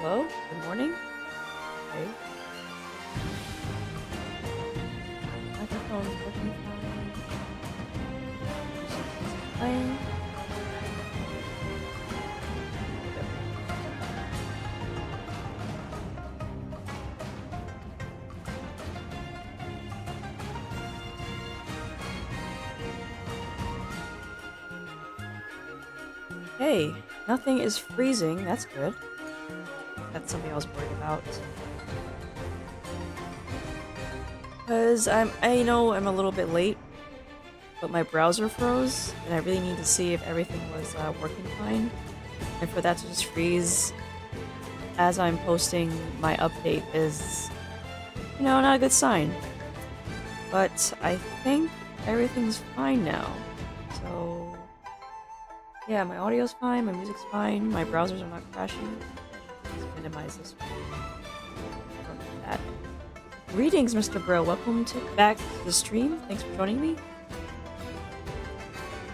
Hello? Good morning? Okay. Microphone's working fine. Playing. Hey, nothing is freezing. That's good. That's something I was worried about. Because I know I'm a little bit late, but my browser froze, and I really need to see if everything was working fine. And for that to just freeze as I'm posting my update is, not a good sign. But I think everything's fine now. So, yeah, my audio's fine, my music's fine, my browsers are not crashing. Let's minimize this one. That. Greetings, Mr. Bro. Welcome back to the stream. Thanks for joining me.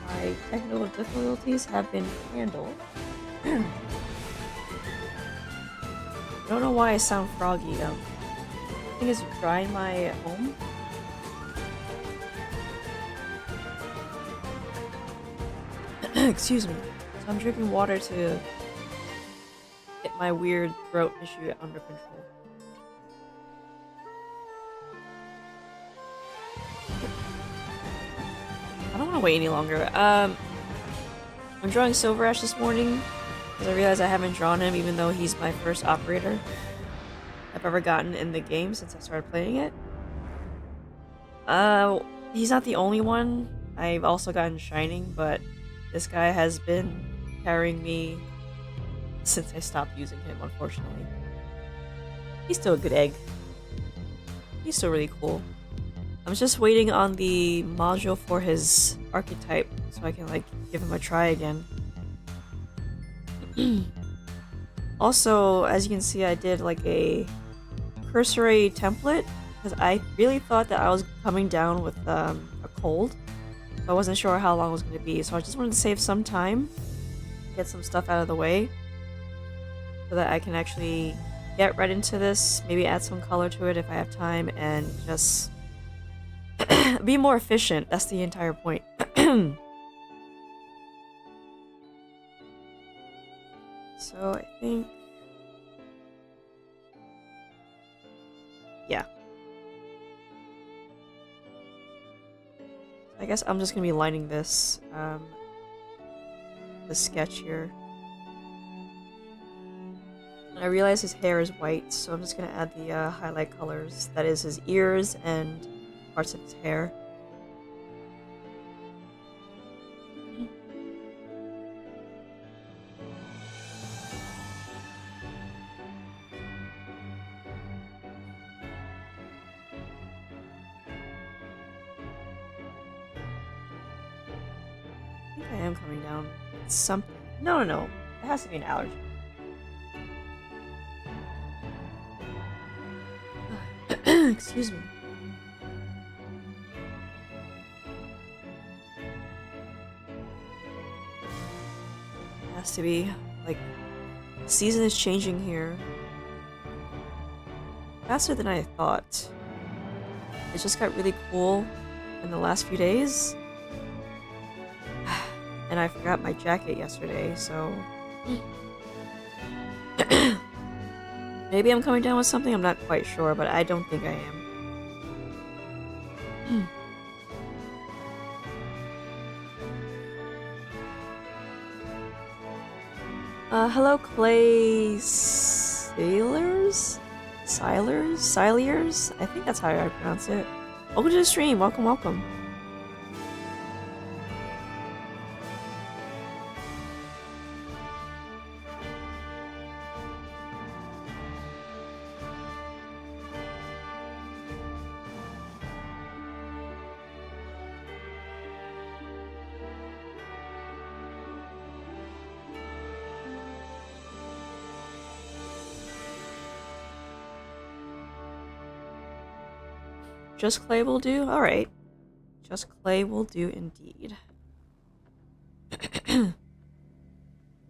My technical difficulties have been handled. I don't know why I sound froggy. I think it's dry in my home. Excuse me. So I'm drinking water to get my weird throat issue under control. I don't want to wait any longer. I'm drawing SilverAsh this morning because I realized I haven't drawn him even though he's my first operator I've ever gotten in the game since I started playing it. He's not the only one. I've also gotten Shining, but this guy has been carrying me since I stopped using him, unfortunately. He's still a good egg. He's still really cool. I'm just waiting on the module for his archetype so I can, give him a try again. Also, as you can see, I did, a cursory template because I really thought that I was coming down with a cold. I wasn't sure how long it was going to be, so I just wanted to save some time, get some stuff out of the way, so that I can actually get right into this, maybe add some color to it if I have time, and just be more efficient. That's the entire point. So I think... yeah. I guess I'm just gonna be lining this, the sketch here. And I realize his hair is white, so I'm just gonna add the highlight colors. That is his ears and parts of his hair. I think I am coming down. It's something. No. It has to be an allergy. Excuse me. It has to be. The season is changing here. Faster than I thought. It just got really cool in the last few days. And I forgot my jacket yesterday, so... Maybe I'm coming down with something, I'm not quite sure, but I don't think I am. Hello, Clay Sailors? Silers? I think that's how I pronounce it. Welcome to the stream, welcome. Just clay will do? Alright. Just clay will do indeed.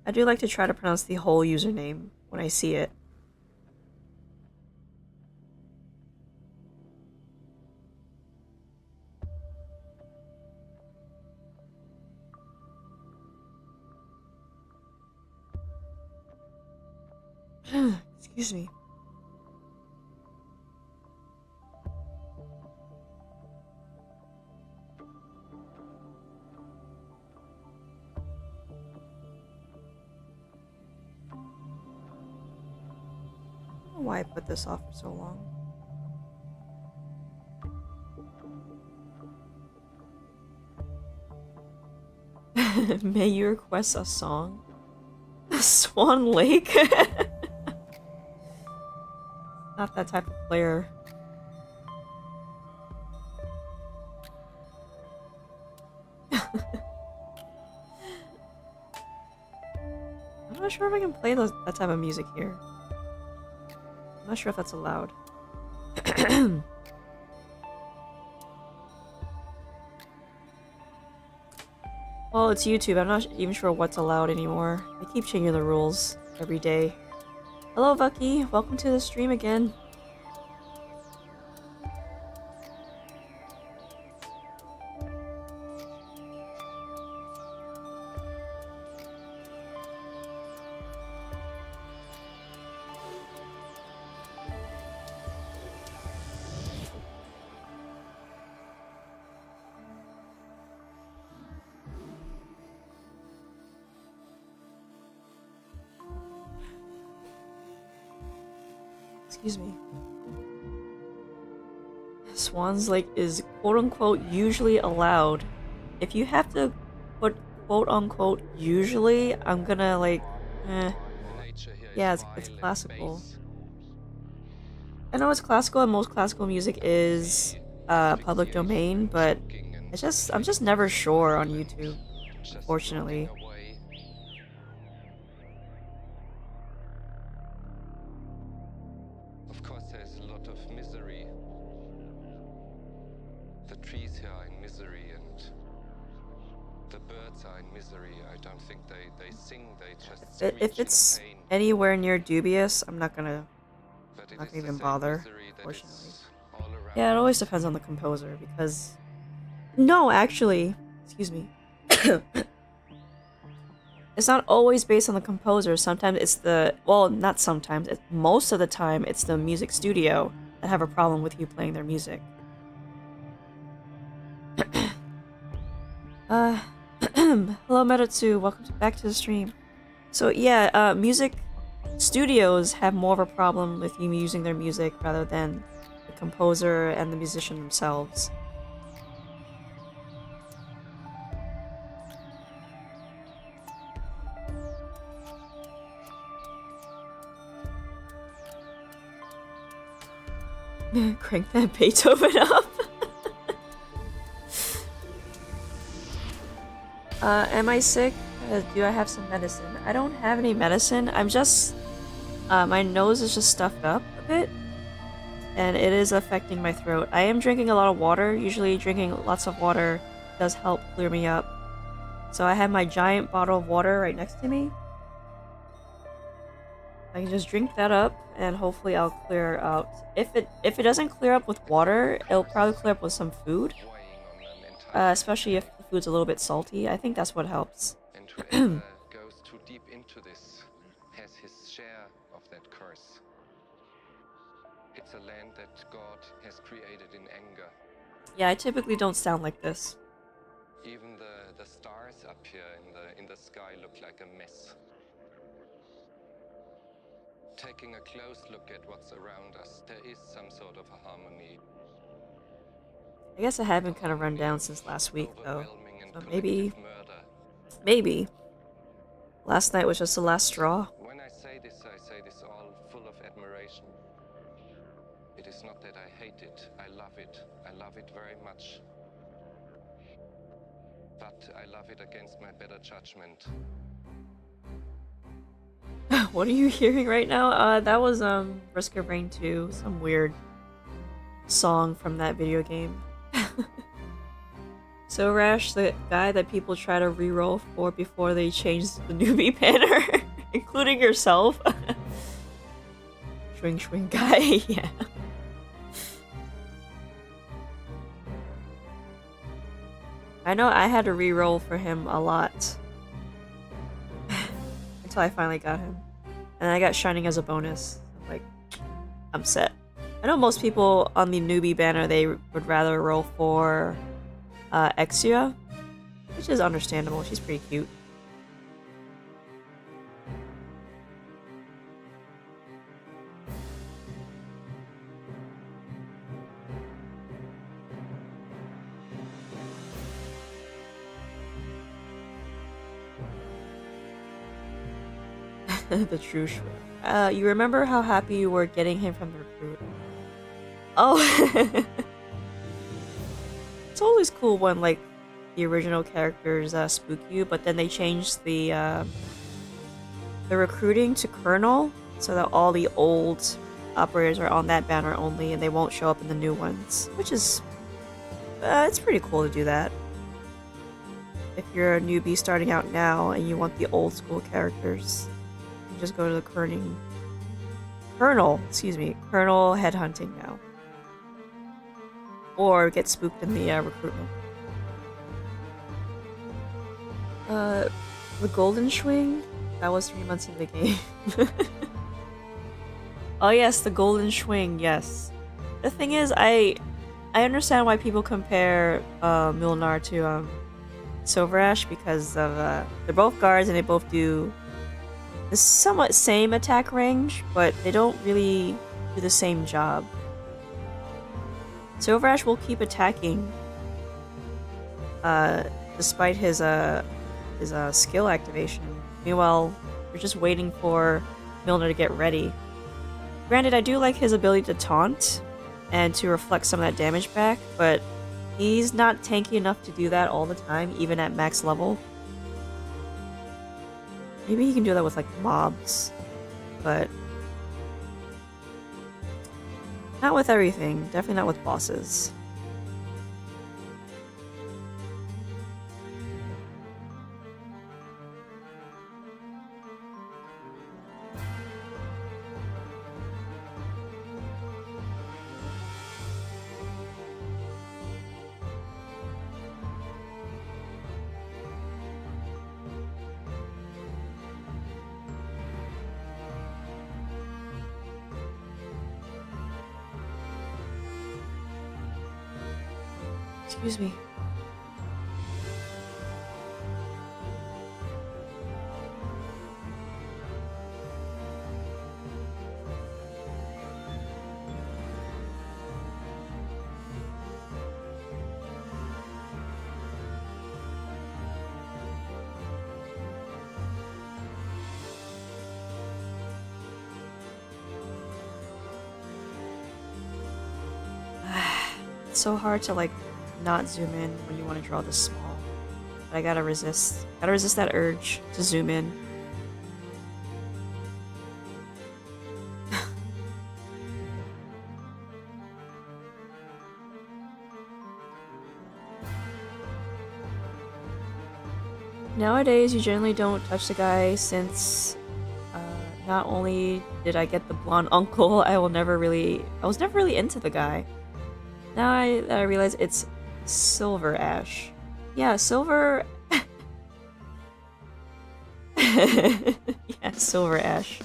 I do like to try to pronounce the whole username when I see it. Excuse me. I don't know why I put this off for so long. May you request a song? Swan Lake? Not that type of player. I'm not sure if I can play that type of music here. I'm not sure if that's allowed. Well, it's YouTube. I'm not even sure what's allowed anymore. They keep changing the rules every day. Hello, Vucky. Welcome to the stream again. Excuse me. Swan's Lake is quote-unquote usually allowed. If you have to put quote-unquote usually, I'm gonna like, yeah, it's classical. I know it's classical and most classical music is public domain, but I'm just never sure on YouTube, unfortunately. If it's anywhere near dubious, I'm not gonna even bother, unfortunately. Yeah, it always depends on the composer, because... No, actually, excuse me. It's not always based on the composer. Sometimes it's the... Well, not sometimes. Most of the time, it's the music studio that have a problem with you playing their music. Hello, Metatsu. Welcome back to the stream. So yeah, music studios have more of a problem with you using their music rather than the composer and the musician themselves. Crank that Beethoven up. Am I sick? Do I have some medicine? I don't have any medicine. I'm just... my nose is just stuffed up a bit. And it is affecting my throat. I am drinking a lot of water. Usually drinking lots of water does help clear me up. So I have my giant bottle of water right next to me. I can just drink that up and hopefully I'll clear out. If it doesn't clear up with water, it'll probably clear up with some food. Especially if the food's a little bit salty. I think that's what helps. And whoever goes too deep into this has his share of that curse. It's a land that God has created in anger. Yeah, I typically don't sound like this. Even the stars up here in the sky look like a mess. Taking a close look at what's around us, there is some sort of a harmony. I guess I haven't kind of run down since last week though. So maybe. Last night was just the last straw. When I say this all full of admiration. It is not that I hate it, I love it. I love it very much. But I love it against my better judgment. What are you hearing right now? That was Risk of Rain 2, some weird song from that video game. SilverAsh, the guy that people try to reroll for before they change the newbie banner, including yourself. Swing swing guy, yeah. I know I had to reroll for him a lot. Until I finally got him. And I got Shining as a bonus. Like, I'm set. I know most people on the newbie banner, they would rather roll for Exia, which is understandable. She's pretty cute. The true you remember how happy you were getting him from the recruit? Oh! It's always cool when, like, the original characters spook you, but then they changed the recruiting to Colonel, so that all the old operators are on that banner only, and they won't show up in the new ones, which is... it's pretty cool to do that. If you're a newbie starting out now, and you want the old school characters, you just go to the Colonel headhunting now. Or get spooked in the recruitment. The Golden Swing? That was 3 months into the game. Oh yes, the Golden Swing, yes. The thing is, I understand why people compare Milnar to SilverAsh because of they're both guards and they both do the somewhat same attack range, but they don't really do the same job. SilverAsh will keep attacking despite his skill activation. Meanwhile, you're just waiting for Milner to get ready. Granted, I do like his ability to taunt and to reflect some of that damage back, but he's not tanky enough to do that all the time, even at max level. Maybe he can do that with, like, mobs, but not with everything. Definitely not with bosses. Excuse me. It's so hard to, like, not zoom in when you want to draw this small. But I gotta resist. Gotta resist that urge to zoom in. Nowadays, you generally don't touch the guy since not only did I get the blonde uncle, I was never really into the guy. Now I realize it's SilverAsh. Yeah, Silver... yeah, SilverAsh.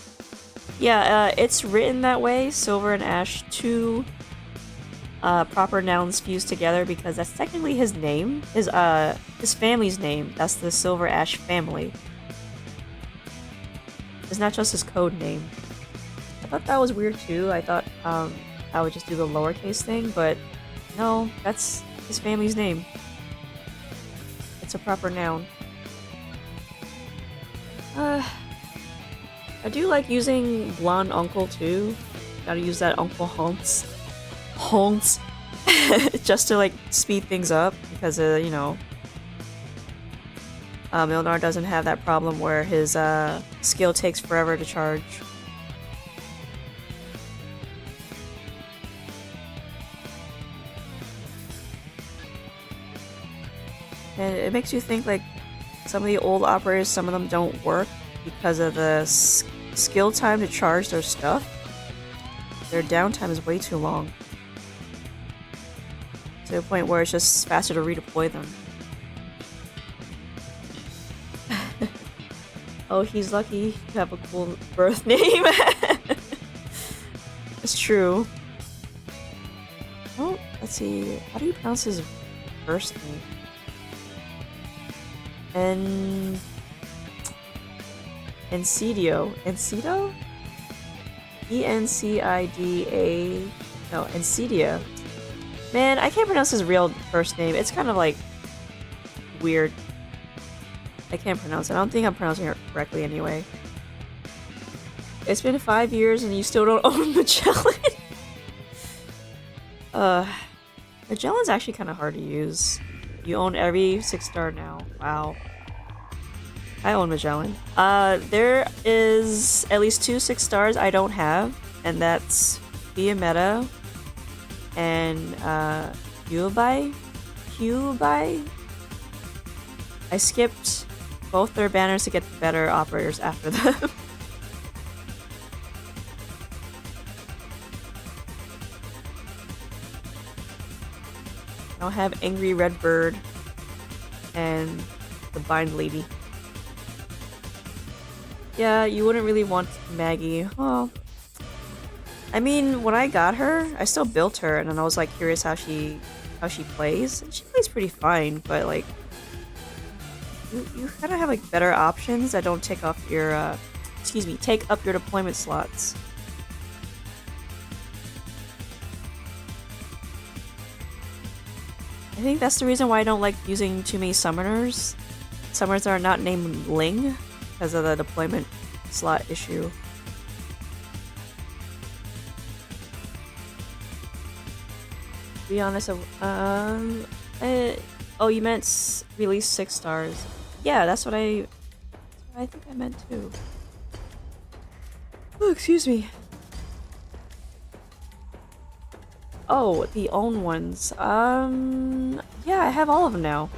Yeah, it's written that way, Silver and Ash, two proper nouns fused together because that's technically his name. His family's name. That's the SilverAsh family. It's not just his code name. I thought that was weird too. I thought I would just do the lowercase thing, but no, that's his family's name. It's a proper noun. I do like using blonde uncle too. Gotta use that Uncle Honks. Just to, like, speed things up because, you know, Milnar doesn't have that problem where his skill takes forever to charge. And it makes you think, like, some of the old operators, some of them don't work because of the skill time to charge their stuff. Their downtime is way too long. To the point where it's just faster to redeploy them. Oh, he's lucky to have a cool birth name. It's true. Oh, let's see. How do you pronounce his first name? Encidio. Encido? E-N-C-I-D-A... No, Encidia. Man, I can't pronounce his real first name. It's kind of like... weird. I can't pronounce it. I don't think I'm pronouncing it correctly anyway. It's been 5 years and you still don't own Magellan? Magellan's actually kind of hard to use. You own every 6-star now. Wow. I own Magellan. There is at least 2 6-stars I don't have, and that's Fiametta and Cubai. I skipped both their banners to get the better operators after them. I don't have Angry Redbird and the Bind Lady. Yeah, you wouldn't really want Maggie. Well, I mean, when I got her, I still built her, and then I was like curious how she plays. And she plays pretty fine, but like you kind of have like better options that don't take off your take up your deployment slots. I think that's the reason why I don't like using too many summoners. Summoners that are not named Ling because of the deployment slot issue. To be honest, oh, you meant release 6 stars. Yeah, that's what I think I meant too. Oh, excuse me. Oh, the own ones. Yeah, I have all of them now.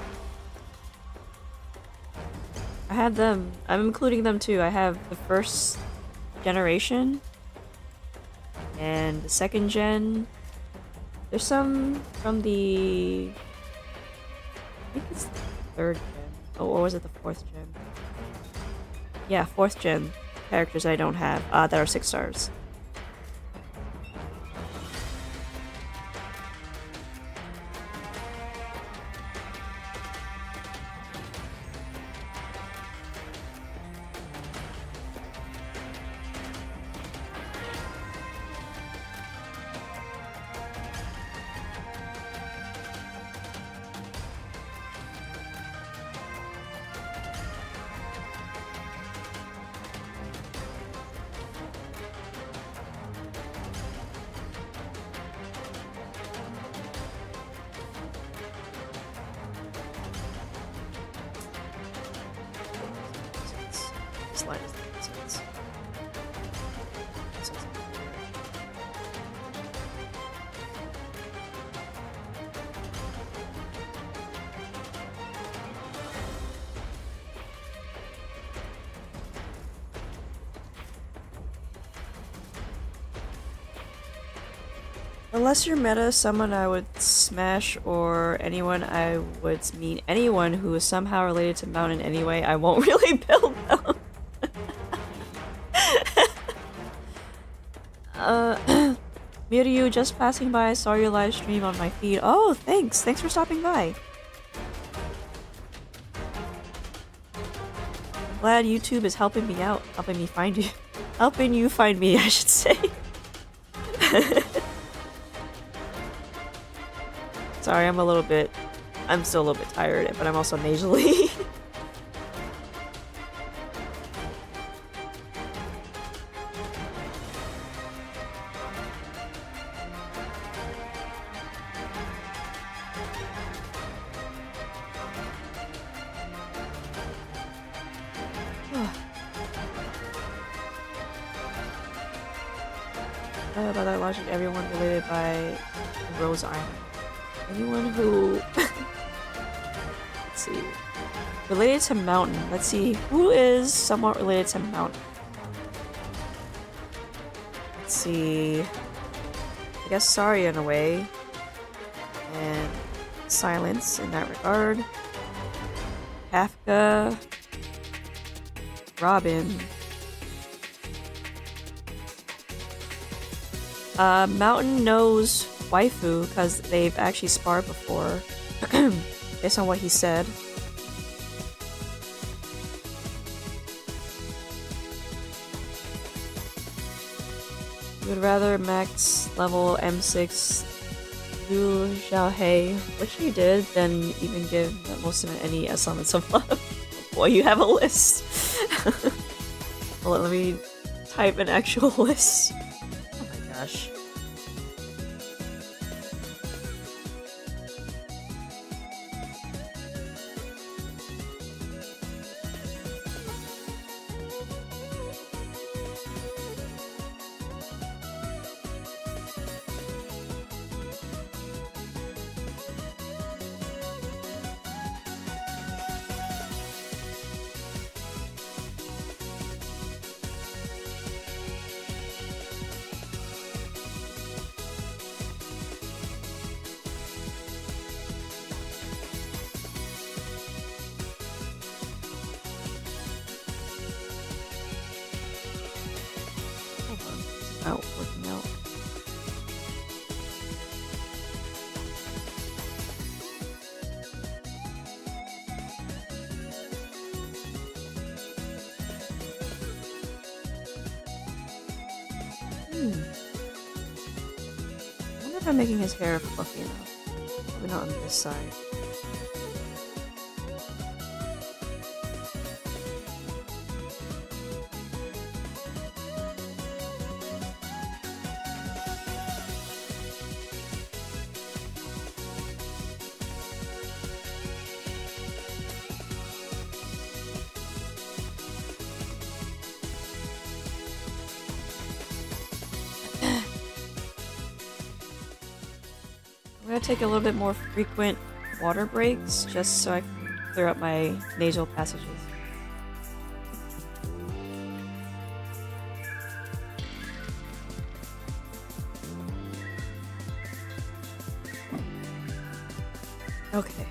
I have them. I'm including them too. I have the first generation and the second gen. There's some from the... I think it's the 3rd gen. Oh, or was it the 4th gen? Yeah, 4th gen characters I don't have that are 6 stars. Unless you're meta, someone I would smash, or anyone I would mean anyone who is somehow related to Mountain anyway, I won't really build them. Miriu, just passing by, saw your live stream on my feed. Oh, thanks. Thanks for stopping by. I'm glad YouTube is helping me out, helping me find you. Helping you find me, I should say. Sorry, I'm still a little bit tired, but I'm also nasally. By that logic, everyone related by Rose Island. Anyone who... Let's see. Related to Mountain. Let's see. Who is somewhat related to Mountain? Let's see. I guess Saria in a way. And Silence in that regard. Kafka. Robin. Mountain knows waifu because they've actually sparred before, based on what he said. You would rather max level M6 Lu Xiaohei, which you did, than even give most of any elements of love. Boy, you have a list. Well, let me type an actual list. Oh my gosh. Out working out. I wonder if I'm making his hair fluffy enough. Probably not on this side. I'm gonna take a little bit more frequent water breaks just so I can clear up my nasal passages. Okay.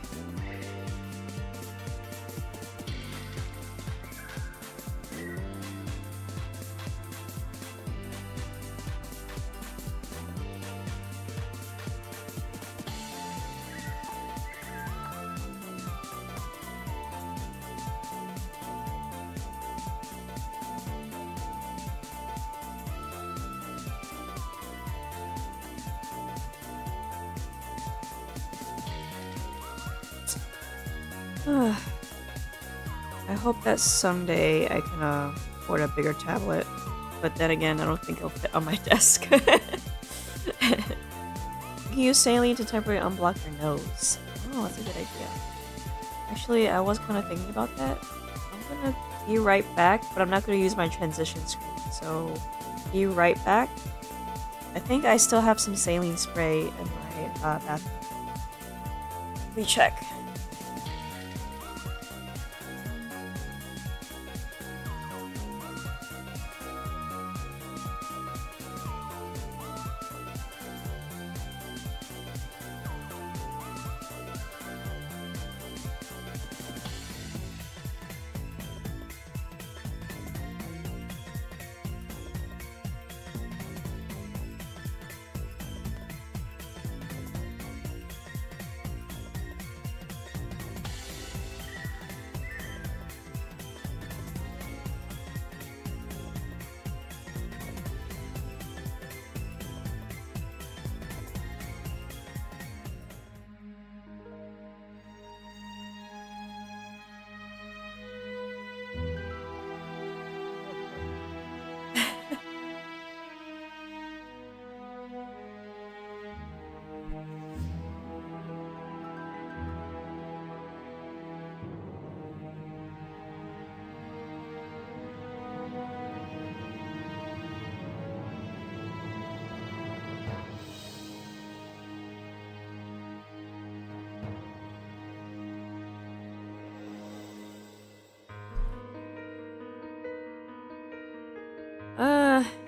I hope that someday I can afford a bigger tablet, but then again, I don't think it'll fit on my desk. You can use saline to temporarily unblock your nose. Oh, that's a good idea. Actually, I was kind of thinking about that. I'm gonna be right back, but I'm not gonna use my transition screen, so be right back. I think I still have some saline spray in my bathroom. Let me check.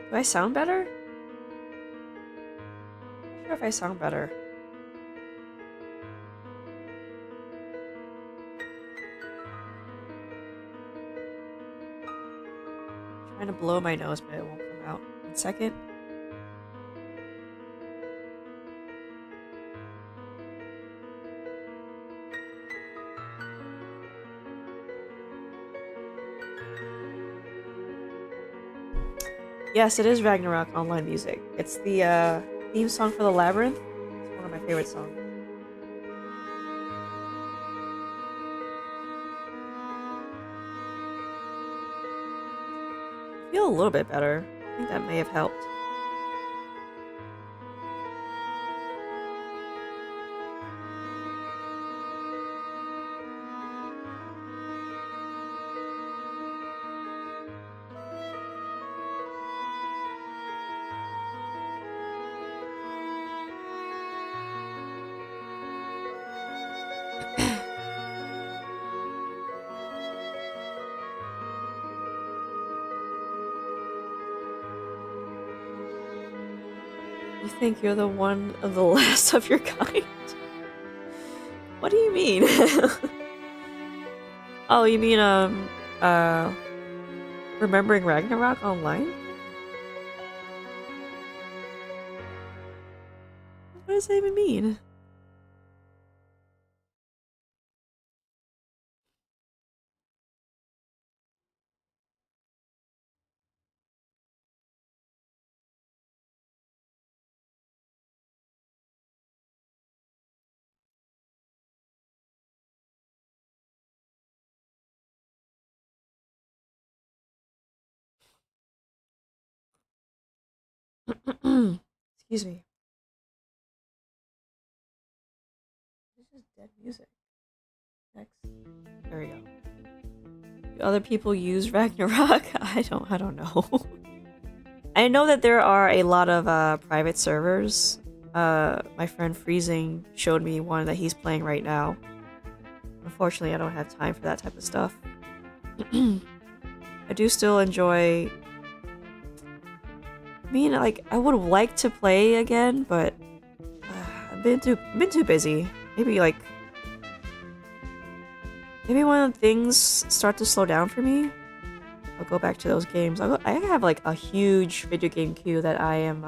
Do I sound better? I'm not sure if I sound better. trying to blow my nose, but it won't come out. 1 second. Yes, it is Ragnarok Online music. It's the theme song for the Labyrinth. It's one of my favorite songs. I feel a little bit better. I think that may have helped. You think you're the one of the last of your kind? What do you mean? Oh, you mean, remembering Ragnarok online? What does that even mean? Excuse me. This is dead music. Next. There we go. Do other people use Ragnarok? I don't know. I know that there are a lot of private servers. My friend Freezing showed me one that he's playing right now. Unfortunately, I don't have time for that type of stuff. I do still enjoy. I mean, like, I would like to play again, but I've been too busy. Maybe when things start to slow down for me, I'll go back to those games. I have like a huge video game queue that I am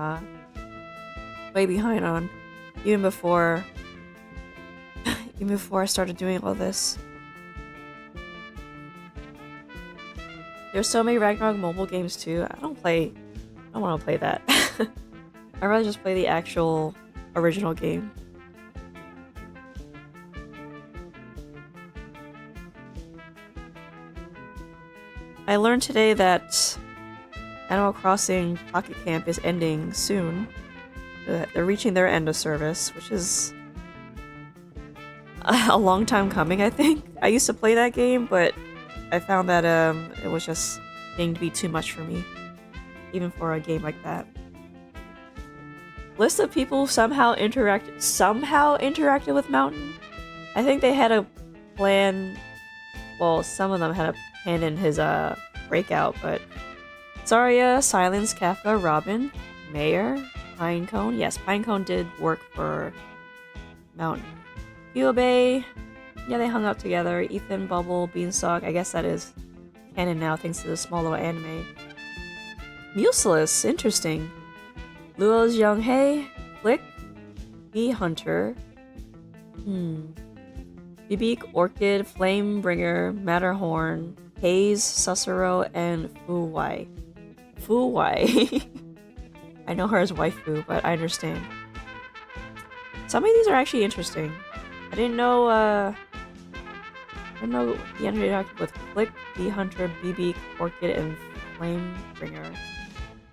way behind on, even before I started doing all this. There's so many Ragnarok mobile games too. I don't want to play that. I'd rather just play the actual original game. I learned today that Animal Crossing Pocket Camp is ending soon. They're reaching their end of service, which is a long time coming, I think. I used to play that game, but I found that it was just getting to be too much for me, even for a game like that. List of people somehow interacted with Mountain. I think they had a plan. Well, some of them had a hand in his breakout, but Zarya, Silence, Kafka, Robin, Mayor, Pinecone. Yes, Pinecone did work for Mountain. Kyubey. Yeah, they hung out together. Ethan, Bubble, Beanstalk. I guess that is canon now thanks to the small little anime. Museless, interesting. Luo's Younghei, Flick, Bee Hunter. Bibik, Orchid, Flamebringer, Matterhorn, Haze, Susuro, and Fuwai. Fuwai. I know her as waifu, but I understand. Some of these are actually interesting. I didn't know the interaction with Flick, Bee Hunter, Bibik, Orchid, and Flamebringer.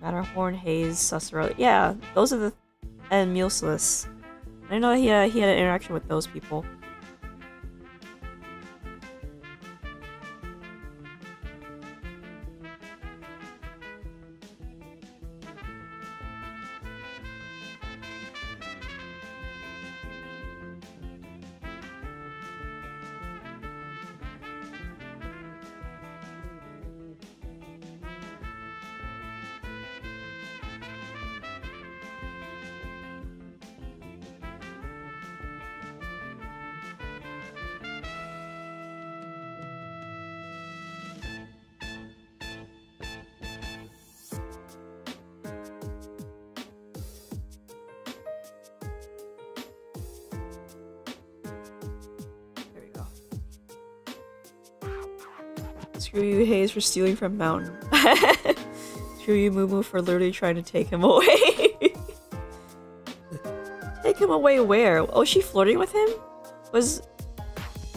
Matterhorn, Haze, Susuro. Yeah, those are the... and Museless. I didn't know that he had an interaction with those people. Screw you, Hayes, for stealing from Mountain. Screw you, Moo for literally trying to take him away. Take him away where? Oh, is she flirting with him? Was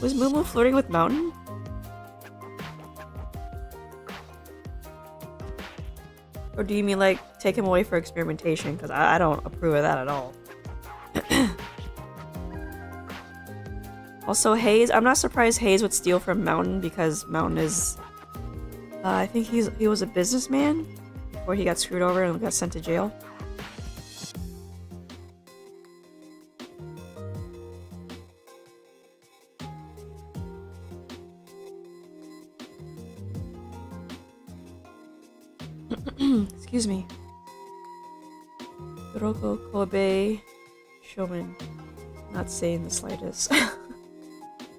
Moo flirting with Mountain? Or do you mean like take him away for experimentation? Because I don't approve of that at all. Also, Hayes, I'm not surprised Hayes would steal from Mountain because Mountain is, I think he was a businessman before he got screwed over and got sent to jail. Excuse me. Kuroko Kobe Showman. Not saying the slightest.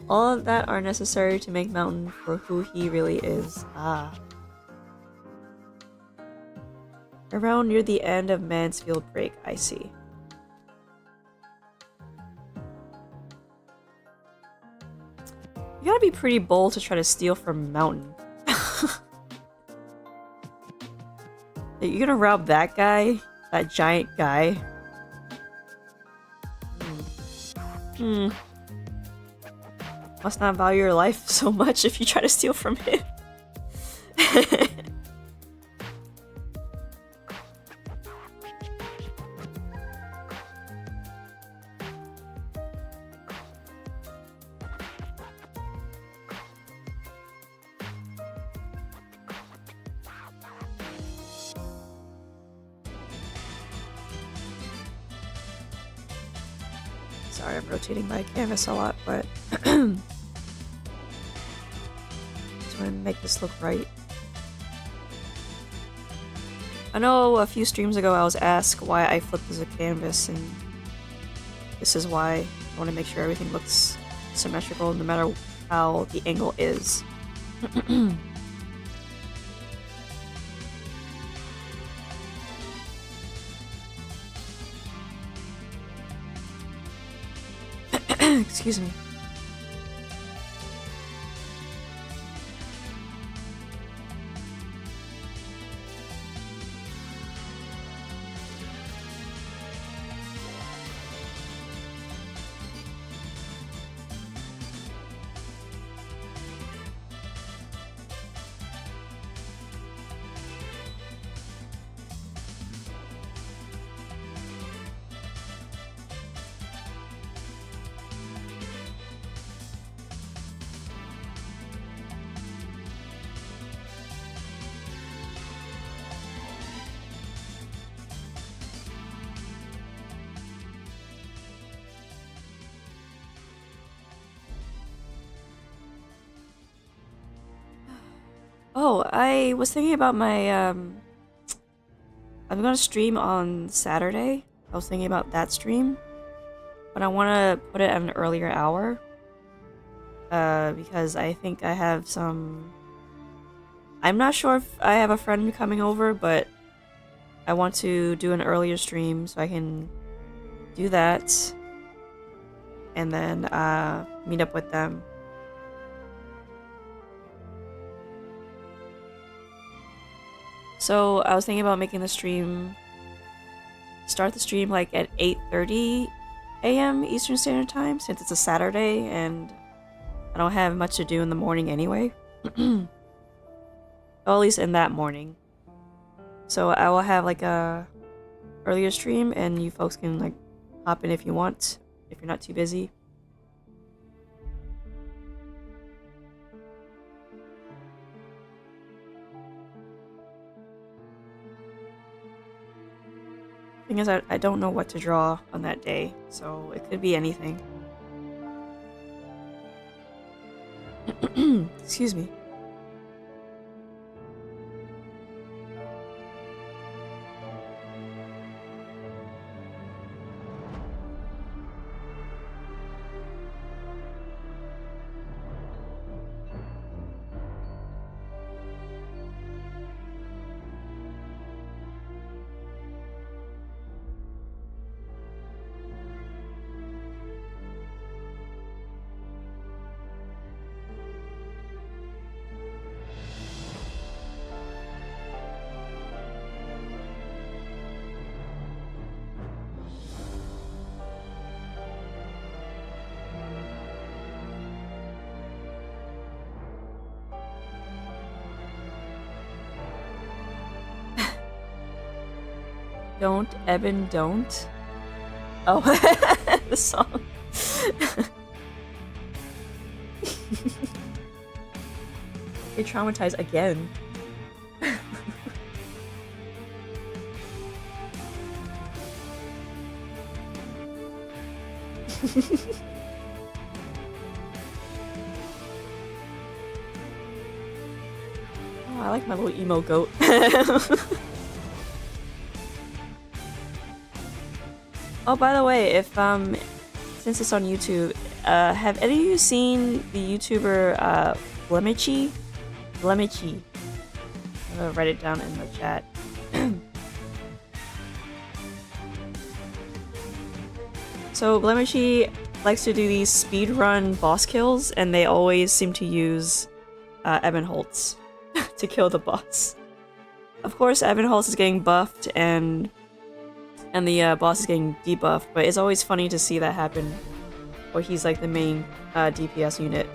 All of that are necessary to make Mountain for who he really is. Ah. Around near the end of Mansfield Break, I see. You gotta be pretty bold to try to steal from Mountain. You're gonna rob that guy? That giant guy? Must not value your life so much if you try to steal from him. Sorry, I'm rotating my canvas a lot, but just want to make this look right. I know a few streams ago I was asked why I flipped the canvas, and this is why. I want to make sure everything looks symmetrical no matter how the angle is. Excuse me. Oh, I was thinking about my, I'm gonna stream on Saturday. I was thinking about that stream, but I want to put it at an earlier hour. Because I think I have some... I'm not sure if I have a friend coming over, but I want to do an earlier stream so I can do that. And then, meet up with them. So I was thinking about making the stream, start the stream like at 8:30 a.m. Eastern Standard Time, since it's a Saturday and I don't have much to do in the morning anyway. Well, at least in that morning. So I will have like a earlier stream and you folks can like hop in if you want, if you're not too busy. Thing is, I don't know what to draw on that day, so it could be anything. Excuse me. Don't, Eben, don't. Oh, the song. You're traumatized again. Oh, I like my little emo goat. Oh, by the way, if since it's on YouTube, have any of you seen the YouTuber Blemichi? Blemichi. I'm gonna write it down in the chat. So Blemichi likes to do these speedrun boss kills, and they always seem to use Evan Holtz to kill the boss. Of course, Evan Holtz is getting buffed, and the boss is getting debuffed, but it's always funny to see that happen, where he's like the main DPS unit.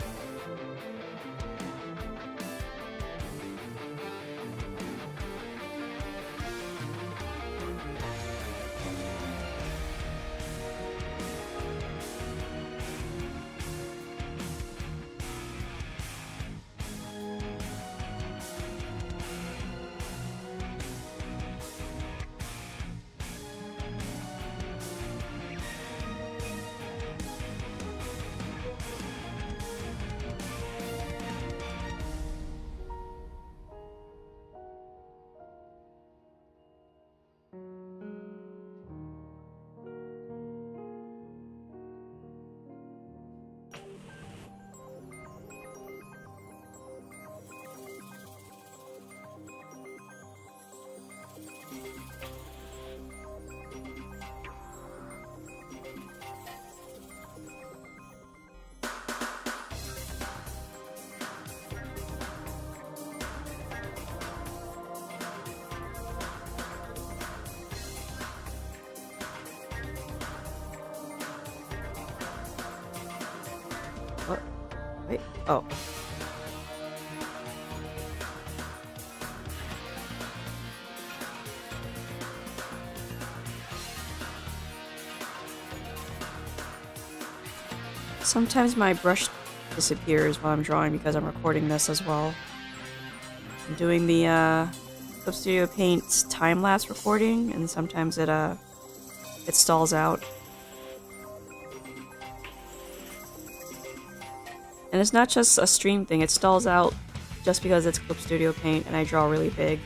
What? Wait. Oh. Sometimes my brush disappears while I'm drawing because I'm recording this as well. I'm doing the Clip Studio Paint's time-lapse recording, and sometimes it stalls out. And it's not just a stream thing, it stalls out just because it's Clip Studio Paint and I draw really big.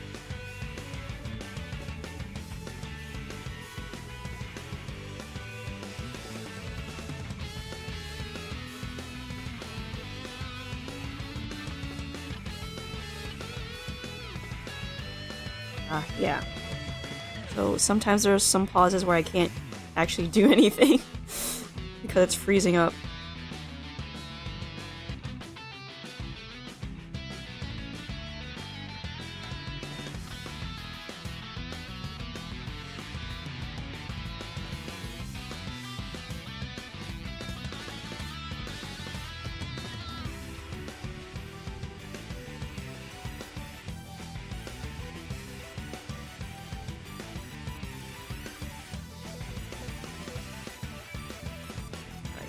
Yeah. So sometimes there's some pauses where I can't actually do anything because it's freezing up.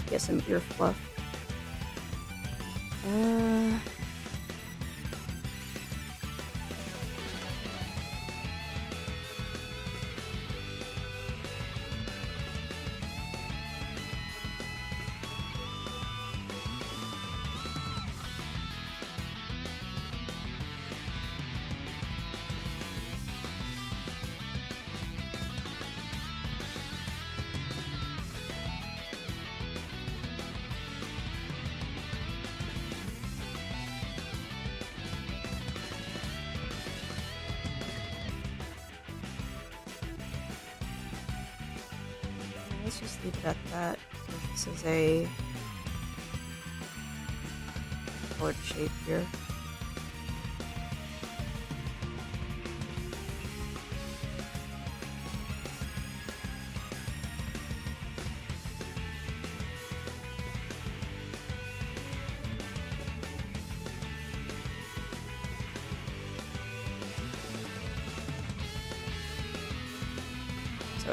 Get some ear fluff. Let's just leave it at that. This is a colored shape here.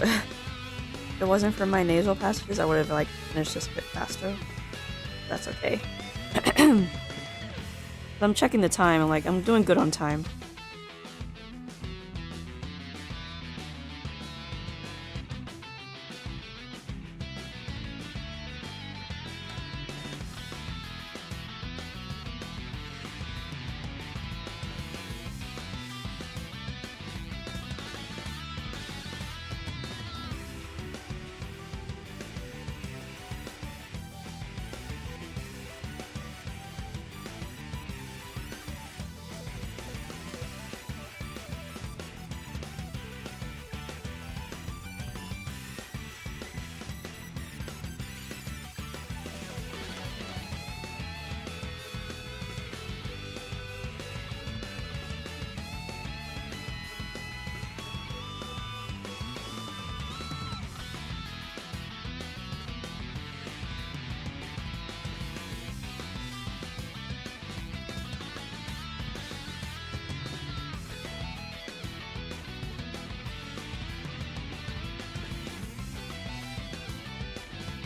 If it wasn't for my nasal passages, I would have like finished this a bit faster. That's okay. I'm checking the time, and like I'm doing good on time.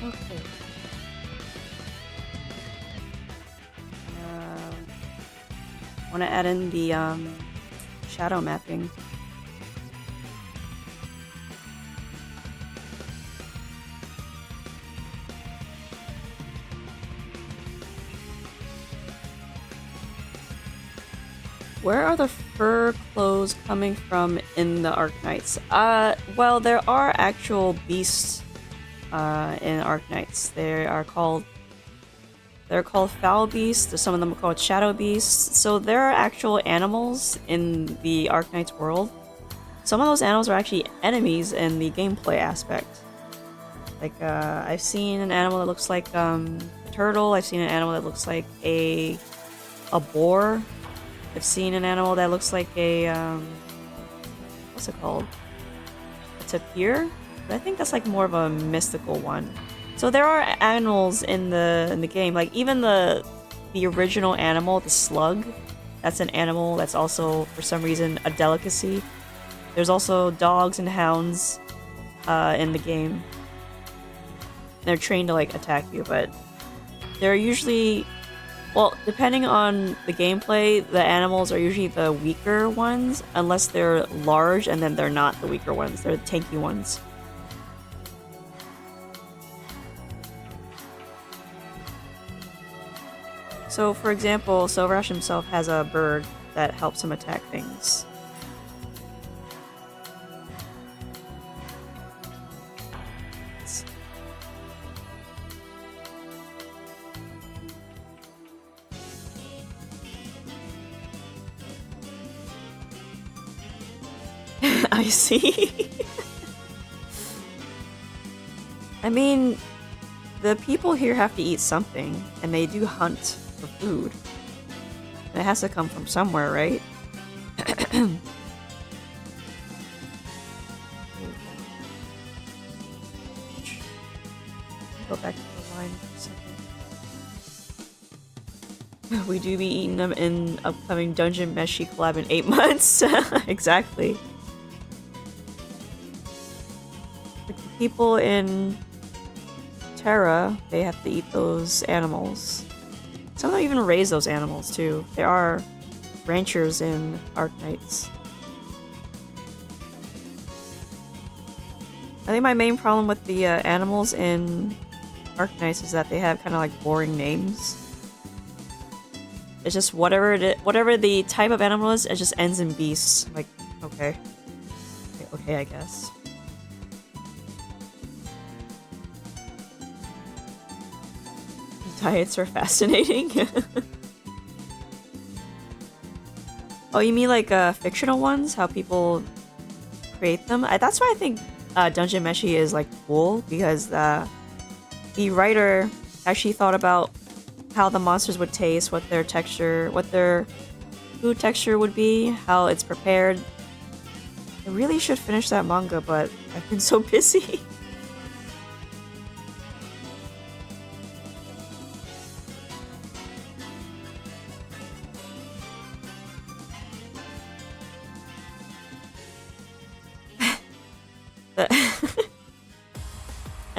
Okay. Want to add in the shadow mapping. Where are the fur clothes coming from in the Arknights? Well, there are actual beasts in Arknights. They're called foul beasts. Some of them are called shadow beasts. So there are actual animals in the Arknights world. Some of those animals are actually enemies in the gameplay aspect. Like I've seen an animal that looks like a turtle. I've seen an animal that looks like a boar. I've seen an animal that looks like a what's it called? A tapir? But I think that's like more of a mystical one. So there are animals in the game. Like even the original animal, the slug, that's an animal that's also for some reason a delicacy. There's also dogs and hounds in the game. They're trained to like attack you, but they're usually, well, depending on the gameplay, the animals are usually the weaker ones, unless they're large, and then they're not the weaker ones. They're the tanky ones. So, for example, SilverAsh himself has a bird that helps him attack things. I see. I mean, the people here have to eat something, and they do hunt for food. And it has to come from somewhere, right? Go back to the line for a second. We do be eating them in upcoming Dungeon Meshi collab in 8 months. Exactly. The people in Terra, they have to eat those animals. Some of them even raise those animals too. There are ranchers in Arknights. I think my main problem with the animals in Arknights is that they have kind of like boring names. It's just whatever the type of animal is, it just ends in beasts. Like, okay, I guess. Diets are fascinating. Oh, you mean like fictional ones? How people create them? That's why I think Dungeon Meshi is like cool, because the writer actually thought about how the monsters would taste, what their texture, what their food texture would be, how it's prepared. I really should finish that manga, but I've been so busy.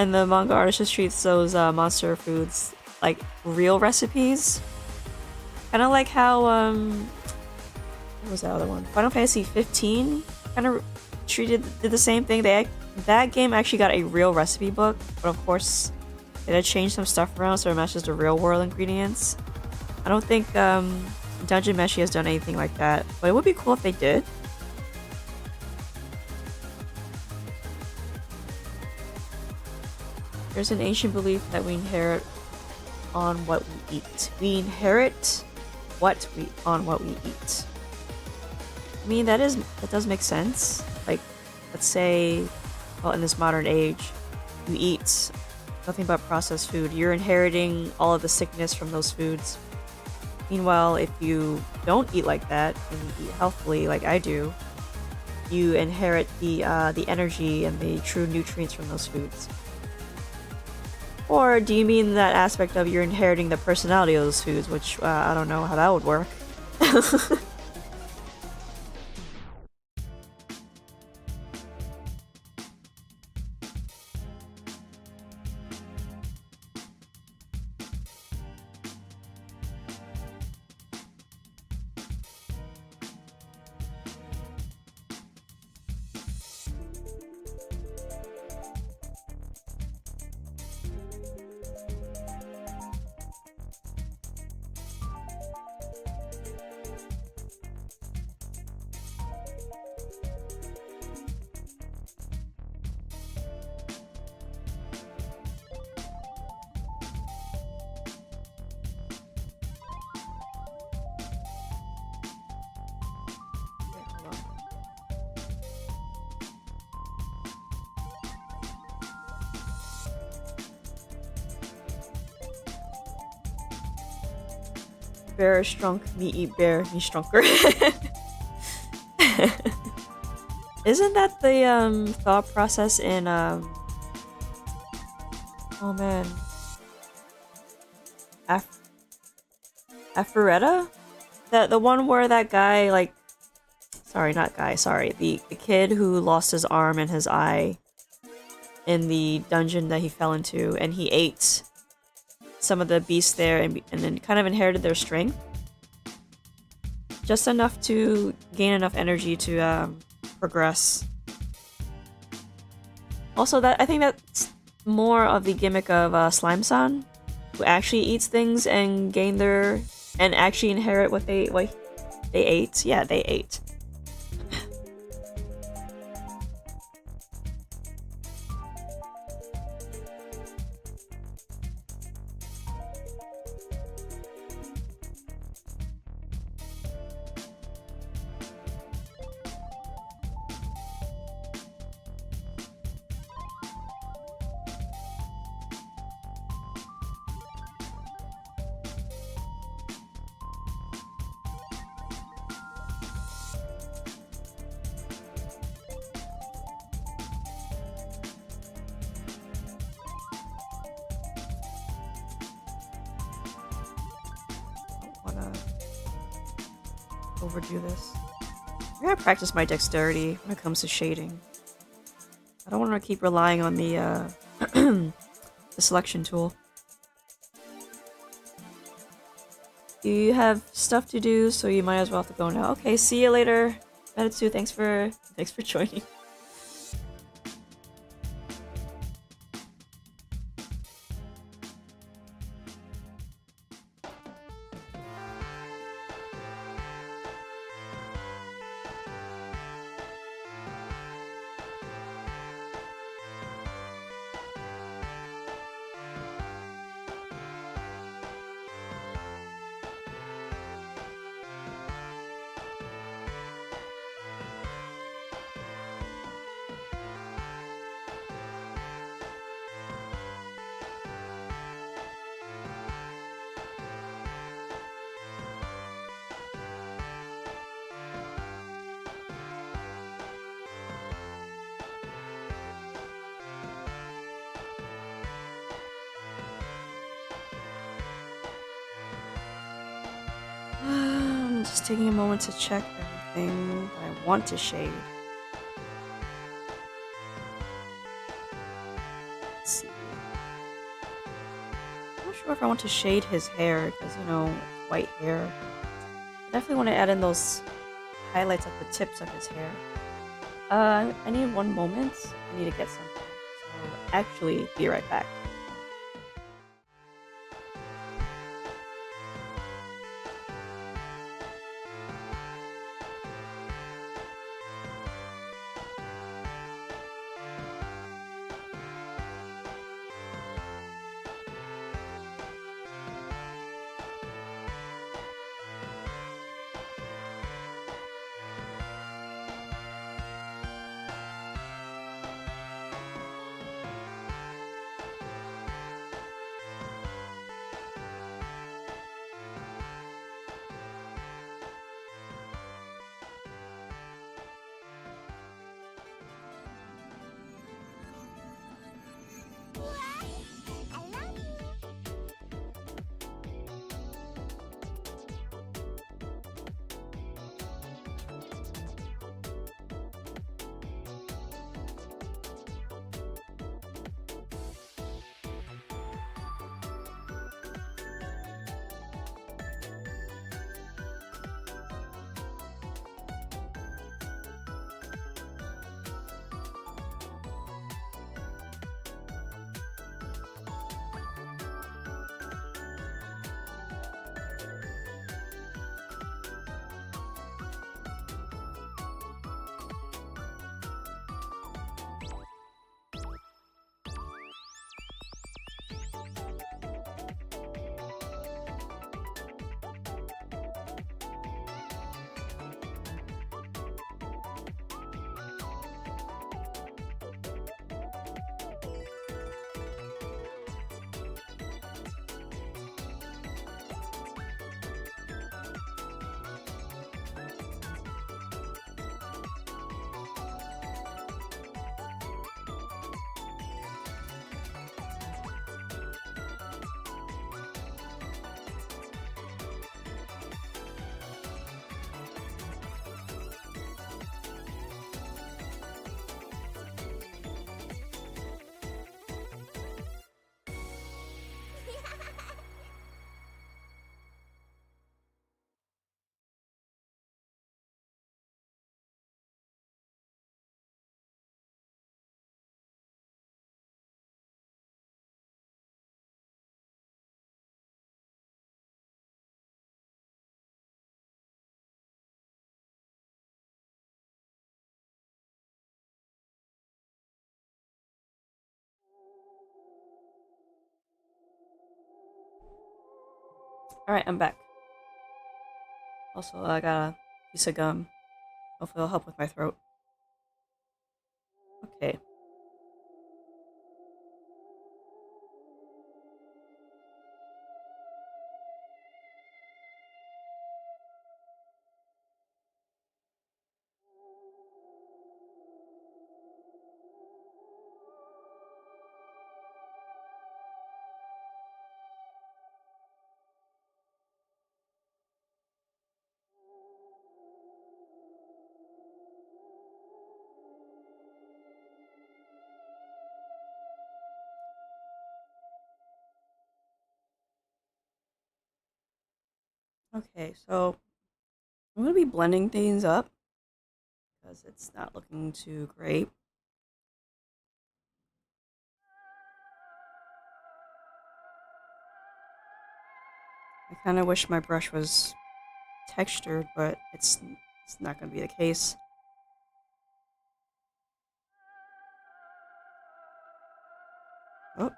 And the manga artist just treats those monster foods like real recipes. Kind of like how, what was that other one? Final Fantasy 15 kind of did the same thing. That game actually got a real recipe book, but of course, it had changed some stuff around so it matches the real world ingredients. I don't think Dungeon Meshi has done anything like that, but it would be cool if they did. There's an ancient belief that we inherit on what we eat. We inherit what we eat. I mean, that does make sense. Like, let's say, well, in this modern age, you eat nothing but processed food. You're inheriting all of the sickness from those foods. Meanwhile, if you don't eat like that and you eat healthily, like I do, you inherit the energy and the true nutrients from those foods. Or do you mean that aspect of you're inheriting the personality of those foods, which I don't know how that would work. Bear is strong, me eat bear, me stronger. Isn't that the thought process in oh man, Aphrodita? The one where that guy, like, sorry, not guy, sorry, the kid who lost his arm and his eye in the dungeon that he fell into, and he ate some of the beasts there and then kind of inherited their strength. Just enough to gain enough energy to progress. Also, I think that's more of the gimmick of Slime-san, who actually eats things and actually inherit what they ate. Yeah, they ate. Overdo this. I gotta practice my dexterity when it comes to shading. I don't want to keep relying on the the selection tool. You have stuff to do, so you might as well have to go now. Okay, see you later. Metsu, thanks for joining. I'm just taking a moment to check everything that I want to shade. Let's see. not sure if I want to shade his hair, because, you know, it's white hair. I definitely want to add in those highlights at the tips of his hair. I need one moment. I need to get something. So, actually, be right back. Alright, I'm back. Also, I got a piece of gum. Hopefully it'll help with my throat. Okay. Okay, so I'm gonna be blending things up because it's not looking too great. I kind of wish my brush was textured, but it's not gonna be the case. Oh,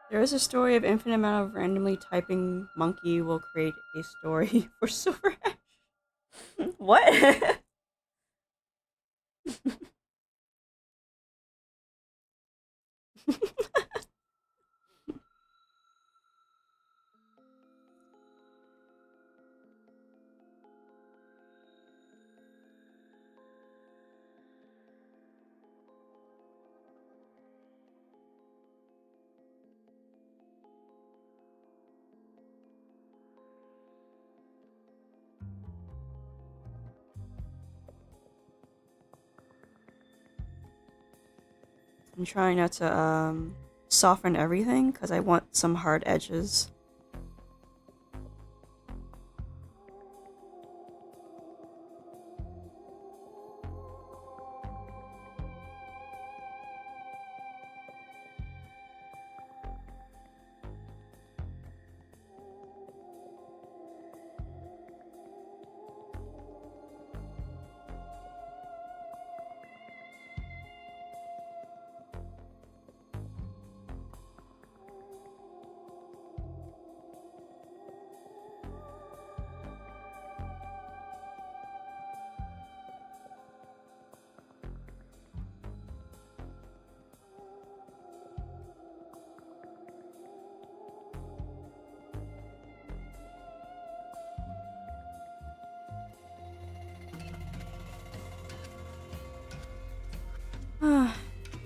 there is a story of infinite amount of randomly typing monkey will create a story for SilverAsh. What? I'm trying not to soften everything because I want some hard edges.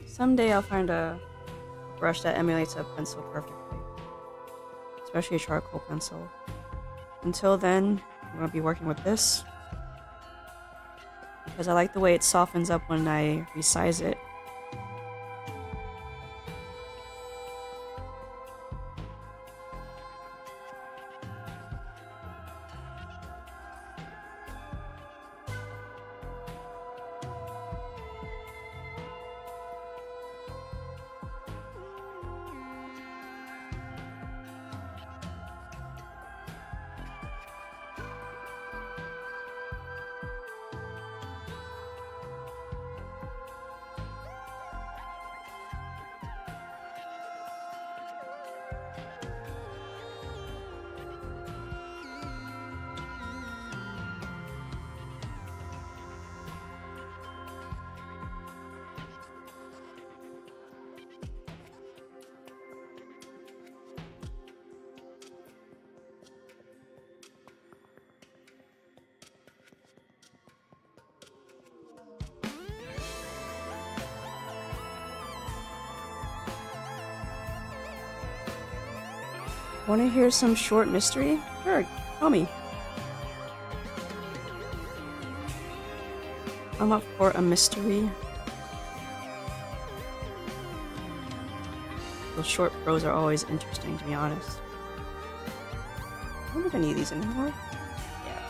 Someday I'll find a brush that emulates a pencil perfectly, especially a charcoal pencil. Until then, I'm going to be working with this because I like the way it softens up when I resize it. Want to hear some short mystery? Sure, tell me. I'm up for a mystery. Those short prose are always interesting, to be honest. I don't think I need these anymore. Yeah.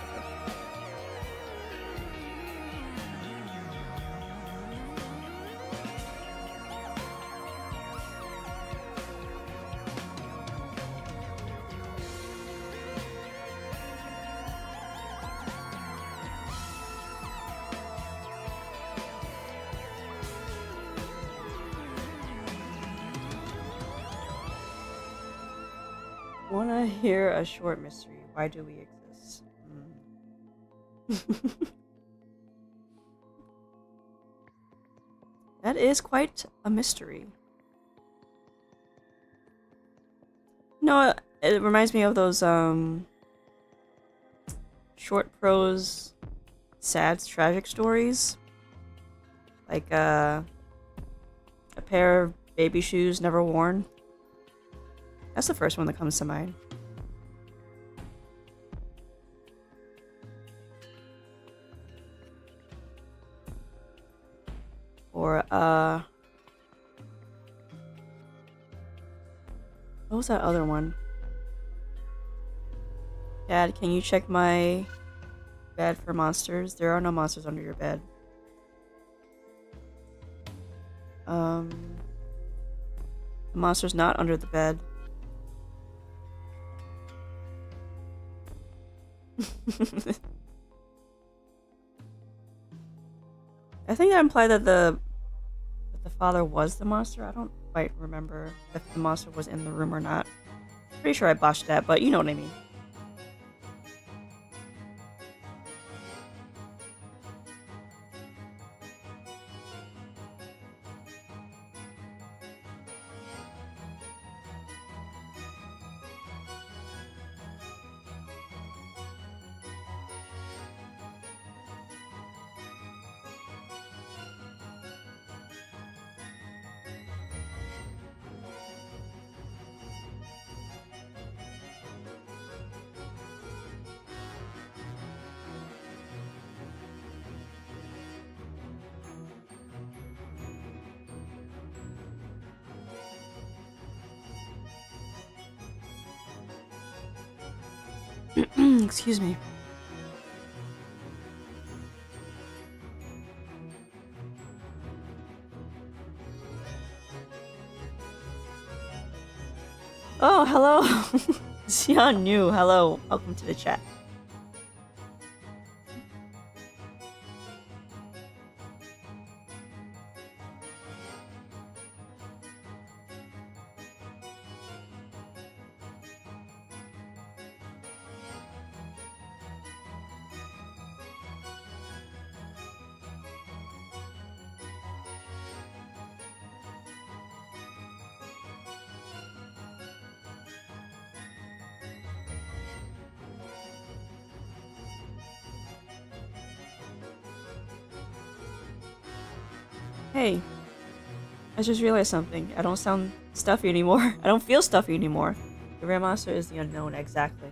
Wanna hear a short mystery? Why do we exist? That is quite a mystery. No, it reminds me of those short prose, sad, tragic stories. Like a pair of baby shoes never worn. That's the first one that comes to mind. Or, what was that other one? Dad, can you check my bed for monsters? There are no monsters under your bed. The monster's not under the bed. I think that implied that the father was the monster. I don't quite remember if the monster was in the room or not. Pretty sure I botched that, but you know what I mean. Excuse me. Oh, hello! Xian New, hello. Welcome to the chat. Hey, I just realized something. I don't sound stuffy anymore. I don't feel stuffy anymore. The rare monster is the unknown, exactly.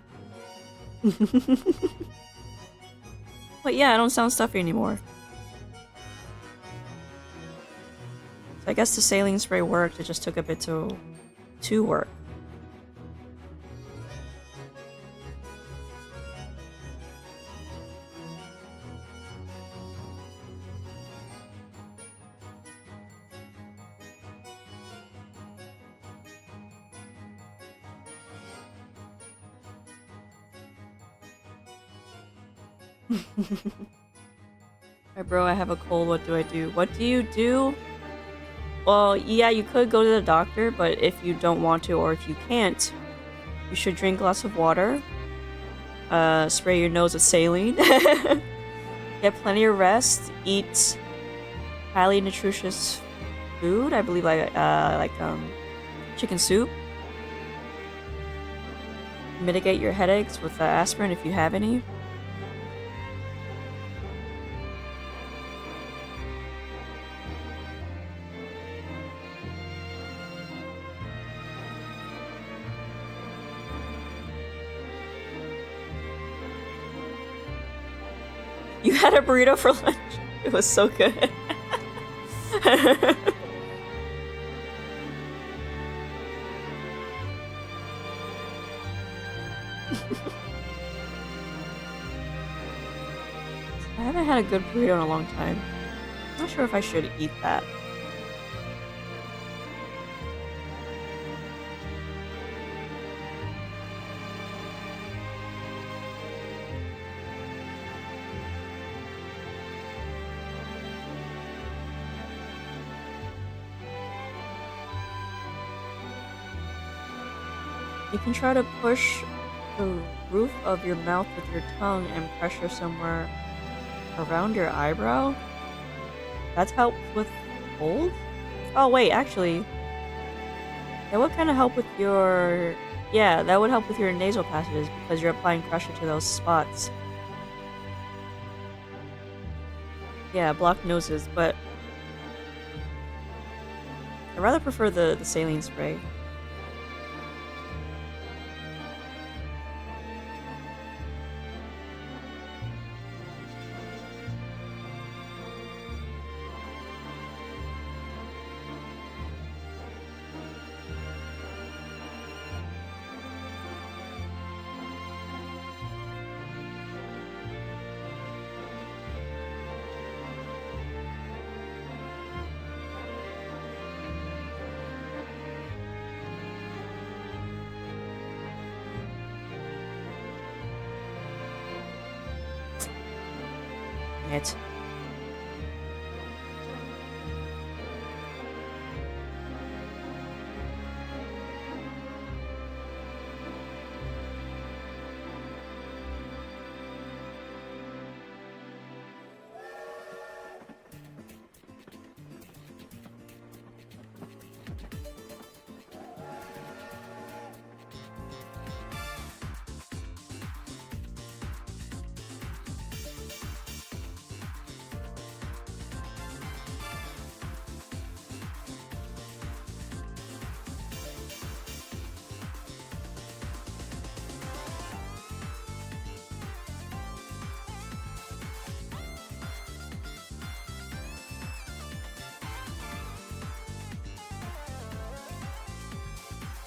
But yeah, I don't sound stuffy anymore. So I guess the saline spray worked, it just took a bit to work. Alright bro, I have a cold, what do I do? What do you do? Well, yeah, you could go to the doctor, but if you don't want to or if you can't, you should drink lots of water. Spray your nose with saline. Get plenty of rest. Eat highly nutritious food. I believe like chicken soup. Mitigate your headaches with aspirin if you have any. You had a burrito for lunch. It was so good. I haven't had a good burrito in a long time. I'm not sure if I should eat that. You can try to push the roof of your mouth with your tongue and pressure somewhere around your eyebrow. That helps with cold? Oh wait, actually, that would kind of help with your... Yeah, that would help with your nasal passages because you're applying pressure to those spots. Yeah, blocked noses, but I rather prefer the saline spray. It.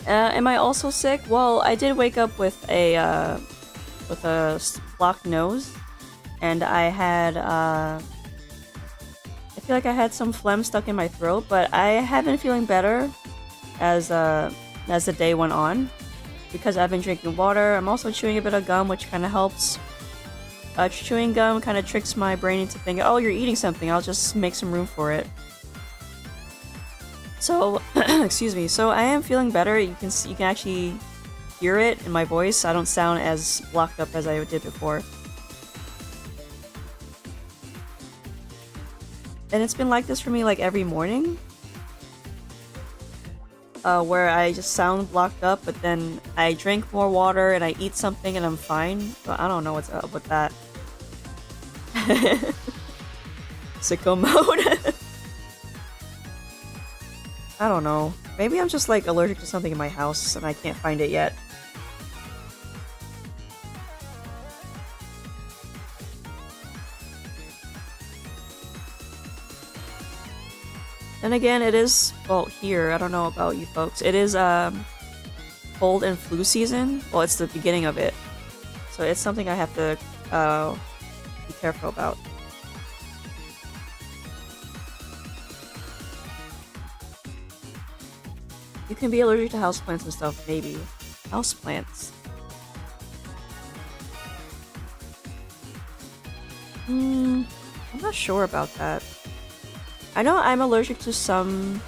Am I also sick? Well, I did wake up with a with a blocked nose, and I had I feel like I had some phlegm stuck in my throat, but I have been feeling better as the day went on because I've been drinking water. I'm also chewing a bit of gum, which kind of helps. Chewing gum kind of tricks my brain into thinking, oh, you're eating something, I'll just make some room for it. So, excuse me. So I am feeling better. You can actually hear it in my voice. I don't sound as blocked up as I did before. And it's been like this for me like every morning. Where I just sound blocked up, but then I drink more water and I eat something and I'm fine. But I don't know what's up with that. Sicko mode. I don't know. Maybe I'm just like allergic to something in my house and I can't find it yet. And again, it is, well, here, I don't know about you folks, it is cold and flu season. Well, it's the beginning of it. So it's something I have to be careful about. You can be allergic to houseplants and stuff, maybe. Houseplants. I'm not sure about that. I know I'm allergic to some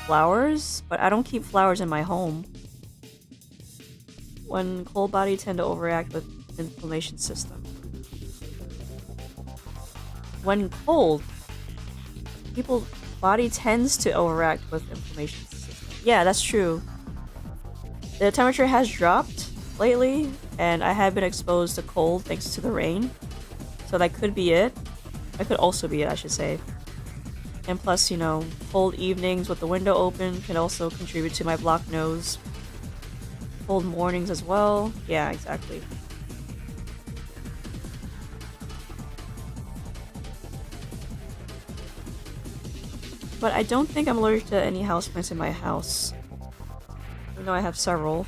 flowers, but I don't keep flowers in my home. When cold body tend to overact with inflammation system. When cold, people's body tends to overact with inflammation system. Yeah, that's true. The temperature has dropped lately, and I have been exposed to cold thanks to the rain. So that could be it. That could also be it, I should say. And plus, you know, cold evenings with the window open can also contribute to my blocked nose. Cold mornings as well. Yeah, exactly. But I don't think I'm allergic to any houseplants in my house. I know I have several.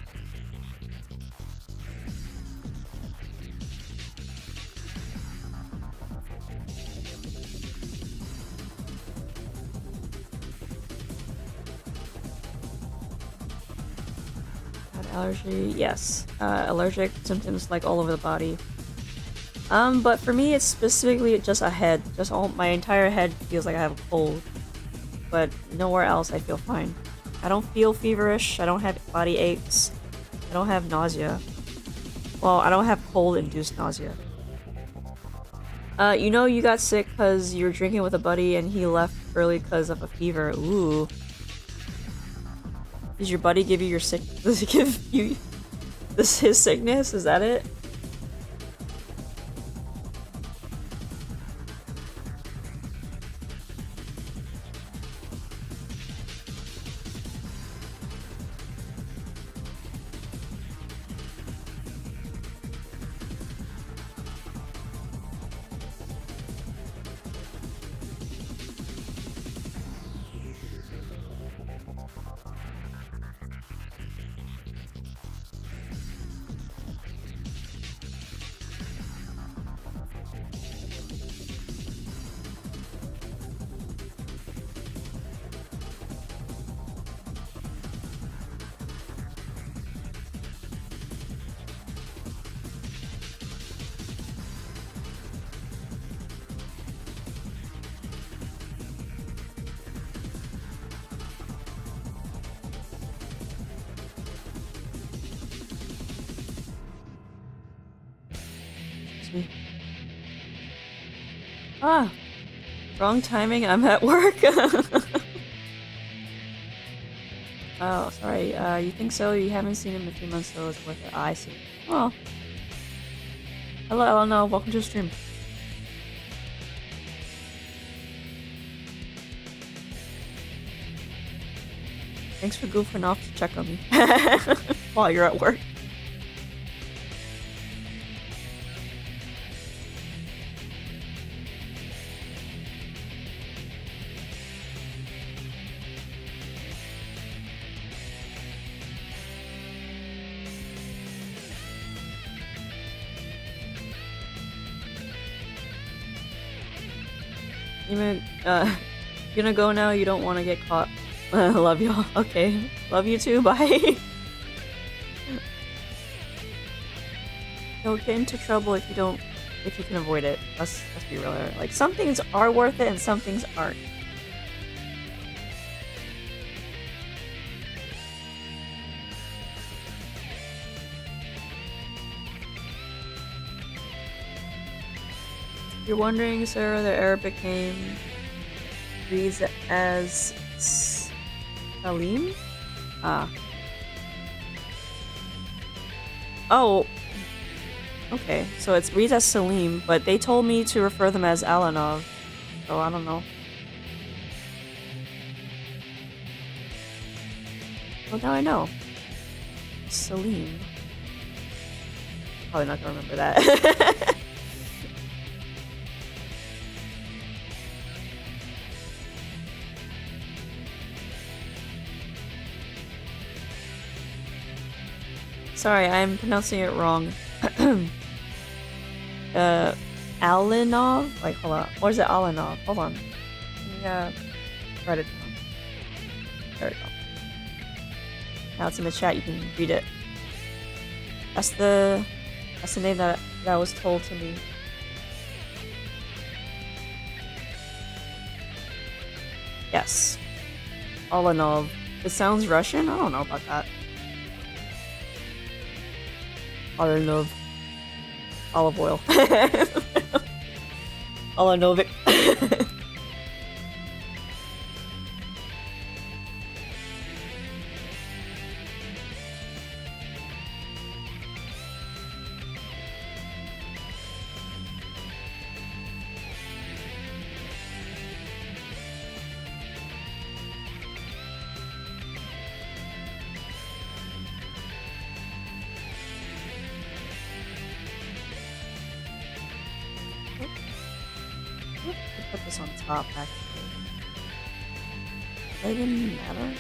Allergy, yes. Allergic symptoms like all over the body. But for me, it's specifically just a head. Just my entire head feels like I have a cold. But nowhere else I feel fine. I don't feel feverish. I don't have body aches. I don't have nausea. Well, I don't have cold-induced nausea. You know you got sick because you were drinking with a buddy and he left early because of a fever. Ooh. Did your buddy give you your sick? Does he give you his sickness? Is that it? Ah, wrong timing. I'm at work. Oh, sorry. You think so? You haven't seen him in a few months, so it's worth it. I see. Oh. Hello, Eleanor. Welcome to the stream. Thanks for goofing off to check on me while you're at work. You gonna go now? You don't want to get caught. Love y'all. Okay. Love you too. Bye. Don't get into trouble if you can avoid it. Let's be real here. Like, some things are worth it and some things aren't. If you're wondering, Sarah, the Arabic name reads as Salim? Ah. Oh. Okay, so it reads as Salim, but they told me to refer them as Alanov. So I don't know. Well, now I know. Salim. Probably not gonna remember that. Sorry, I'm pronouncing it wrong. Alanov? Like, hold on. What is it, Alanov? Hold on. Yeah. Write it down. There we go. Now it's in the chat, you can read it. That's the name that was told to me. Yes. Alanov. It sounds Russian? I don't know about that. Alanov. Olive oil. Alanovic. Put this on top, actually. Does that even matter?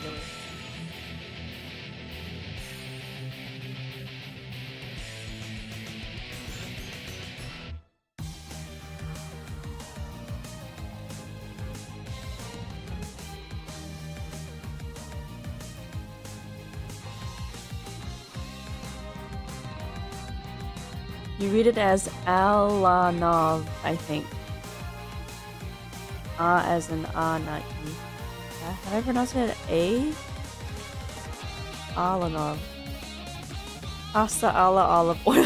Really? You read it as Alanov, I think. As in not E. Have I pronounced it A? Alanov. Pasta alla olive oil.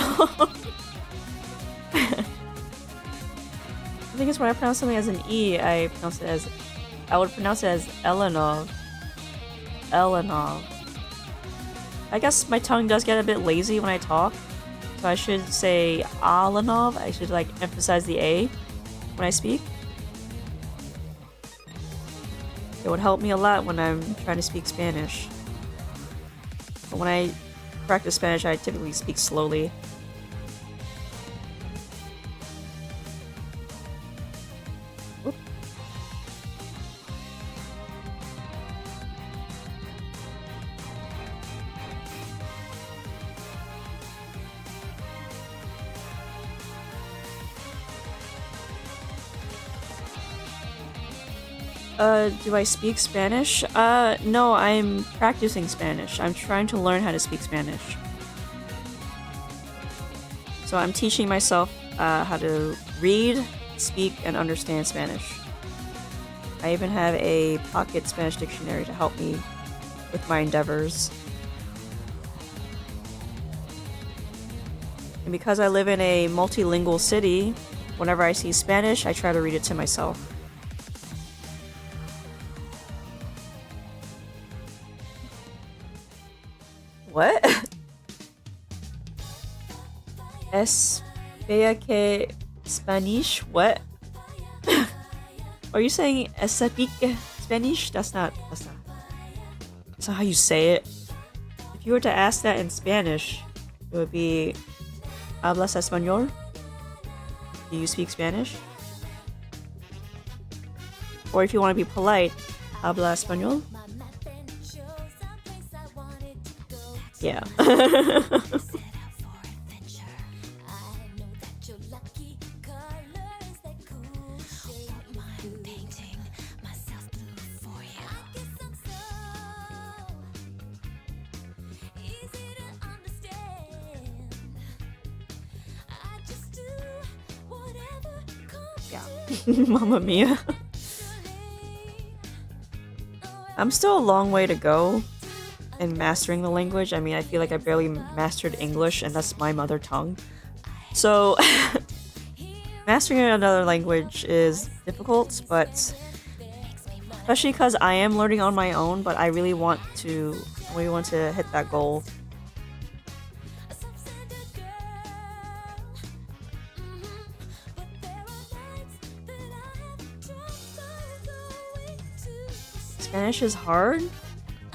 I think it's when I pronounce something as an E, I would pronounce it as Elanov. Elanov. I guess my tongue does get a bit lazy when I talk. So I should say Alanov. I should like emphasize the A when I speak. It would help me a lot when I'm trying to speak Spanish. But when I practice Spanish, I typically speak slowly. Oop. Do I speak Spanish? No, I'm practicing Spanish. I'm trying to learn how to speak Spanish. So I'm teaching myself how to read, speak, and understand Spanish. I even have a pocket Spanish dictionary to help me with my endeavors. And because I live in a multilingual city, whenever I see Spanish, I try to read it to myself. What? Espera que Spanish? What? Are you saying speak Spanish? That's not how you say it. If you were to ask that in Spanish, it would be ¿Hablas español? Do you speak Spanish? Or if you want to be polite, ¿Habla español? Yeah. Yeah. Mamma mia. I'm still a long way to go in mastering the language. I mean, I feel like I barely mastered English, and that's my mother tongue. So, mastering another language is difficult, but especially because I am learning on my own, but I really want to hit that goal. Spanish is hard?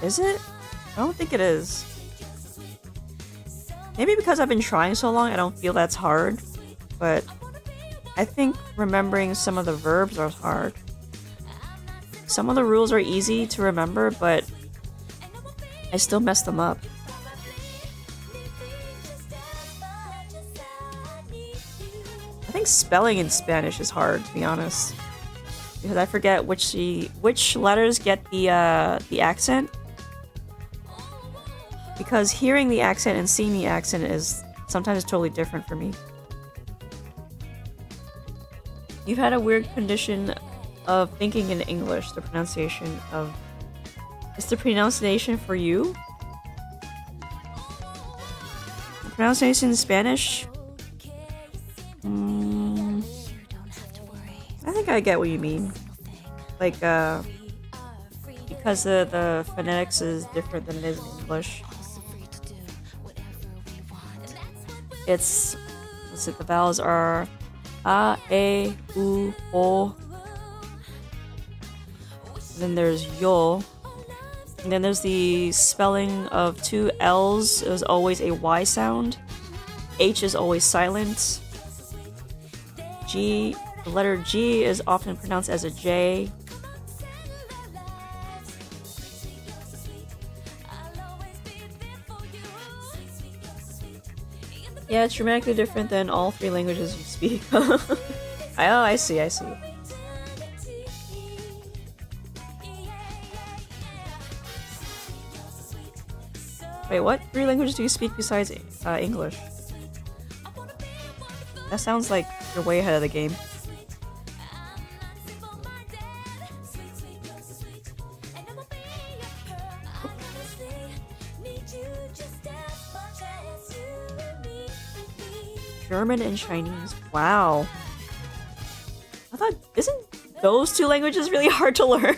Is it? I don't think it is. Maybe because I've been trying so long, I don't feel that's hard. But I think remembering some of the verbs are hard. Some of the rules are easy to remember, but I still mess them up. I think spelling in Spanish is hard, to be honest. Because I forget which letters get the accent. Because hearing the accent and seeing the accent is sometimes totally different for me. You've had a weird condition of thinking in English, the pronunciation of... Is the pronunciation for you? The pronunciation in Spanish? I think I get what you mean. Like, because the phonetics is different than it is in English. It's, let's see, the vowels are A, E, U, O. Then there's Yo. And then there's the spelling of two L's. It was always a Y sound. H is always silent. G, the letter G is often pronounced as a J. Yeah, it's dramatically different than all three languages you speak. Oh, I see. Wait, what three languages do you speak besides English? That sounds like you're way ahead of the game. German and Chinese. Wow. I thought, isn't those two languages really hard to learn?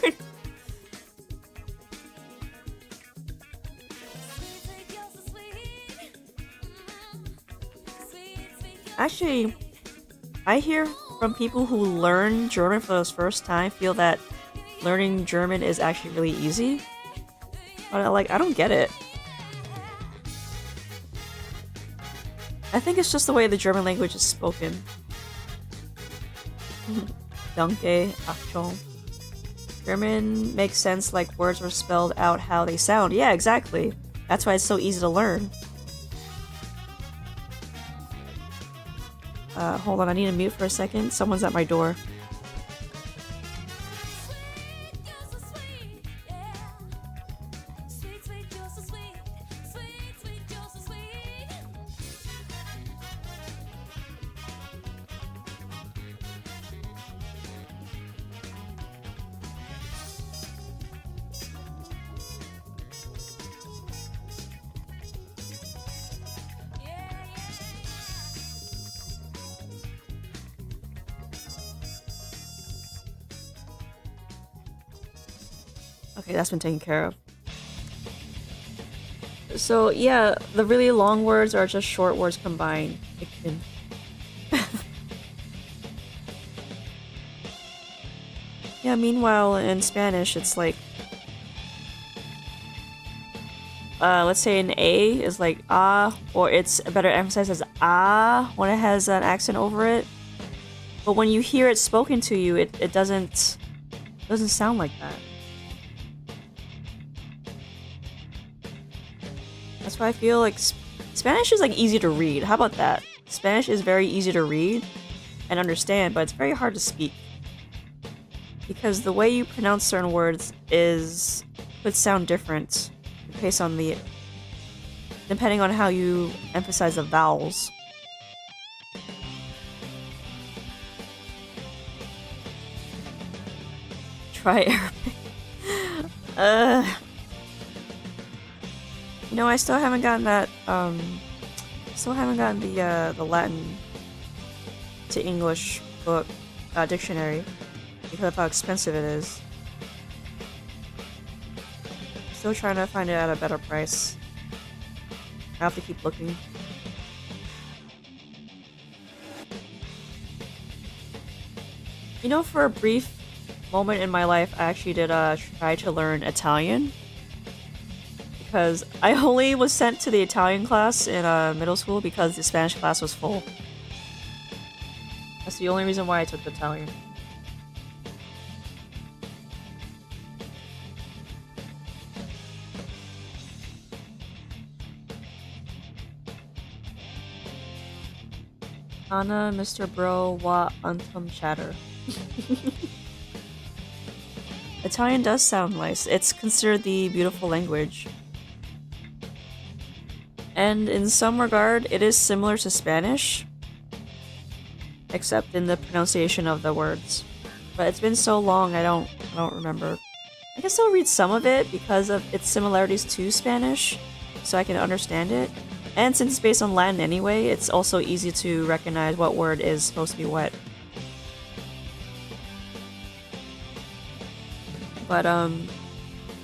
Actually, I hear from people who learn German for the first time feel that learning German is actually really easy. But I don't get it. I think it's just the way the German language is spoken. Danke, Achtung. German makes sense like words are spelled out how they sound. Yeah, exactly. That's why it's so easy to learn. Hold on, I need to mute for a second. Someone's at my door. Okay, that's been taken care of. So yeah, the really long words are just short words combined. Yeah, meanwhile in Spanish it's like let's say an A is like ah, or it's better emphasized as ah when it has an accent over it. But when you hear it spoken to you, it doesn't sound like that. That's why I feel like Spanish is like easy to read. How about that? Spanish is very easy to read and understand, but it's very hard to speak. Because the way you pronounce certain words could sound different based on depending on how you emphasize the vowels. try Arabic. You know, I still haven't gotten that, still haven't gotten the Latin to English book, dictionary, because of how expensive it is. Still trying to find it at a better price. I have to keep looking. You know, for a brief moment in my life, I actually did try to learn Italian. Because I only was sent to the Italian class in middle school because the Spanish class was full. That's the only reason why I took the Italian. Anna, Mr. Bro, wa antum chatter. Italian does sound nice. It's considered the beautiful language. And in some regard, it is similar to Spanish, except in the pronunciation of the words. But it's been so long, I don't remember. I can still read some of it because of its similarities to Spanish, so I can understand it. And since it's based on Latin anyway, it's also easy to recognize what word is supposed to be what. But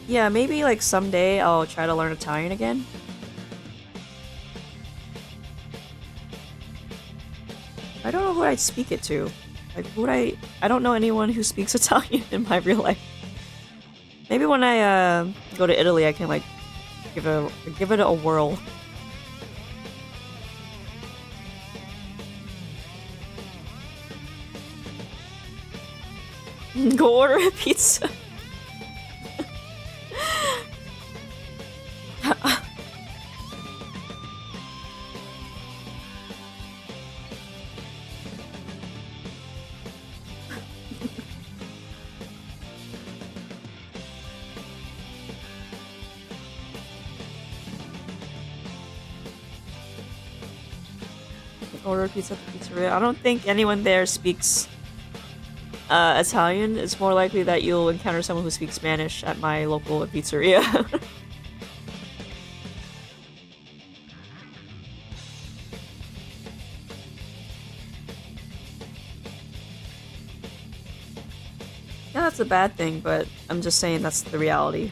yeah, maybe like someday I'll try to learn Italian again. I don't know who I'd speak it to. Like, who would I don't know anyone who speaks Italian in my real life. Maybe when I go to Italy, I can like give it a whirl. Go order a pizza. Order a pizza at the pizzeria. I don't think anyone there speaks Italian. It's more likely that you'll encounter someone who speaks Spanish at my local pizzeria. Yeah, that's a bad thing, but I'm just saying that's the reality.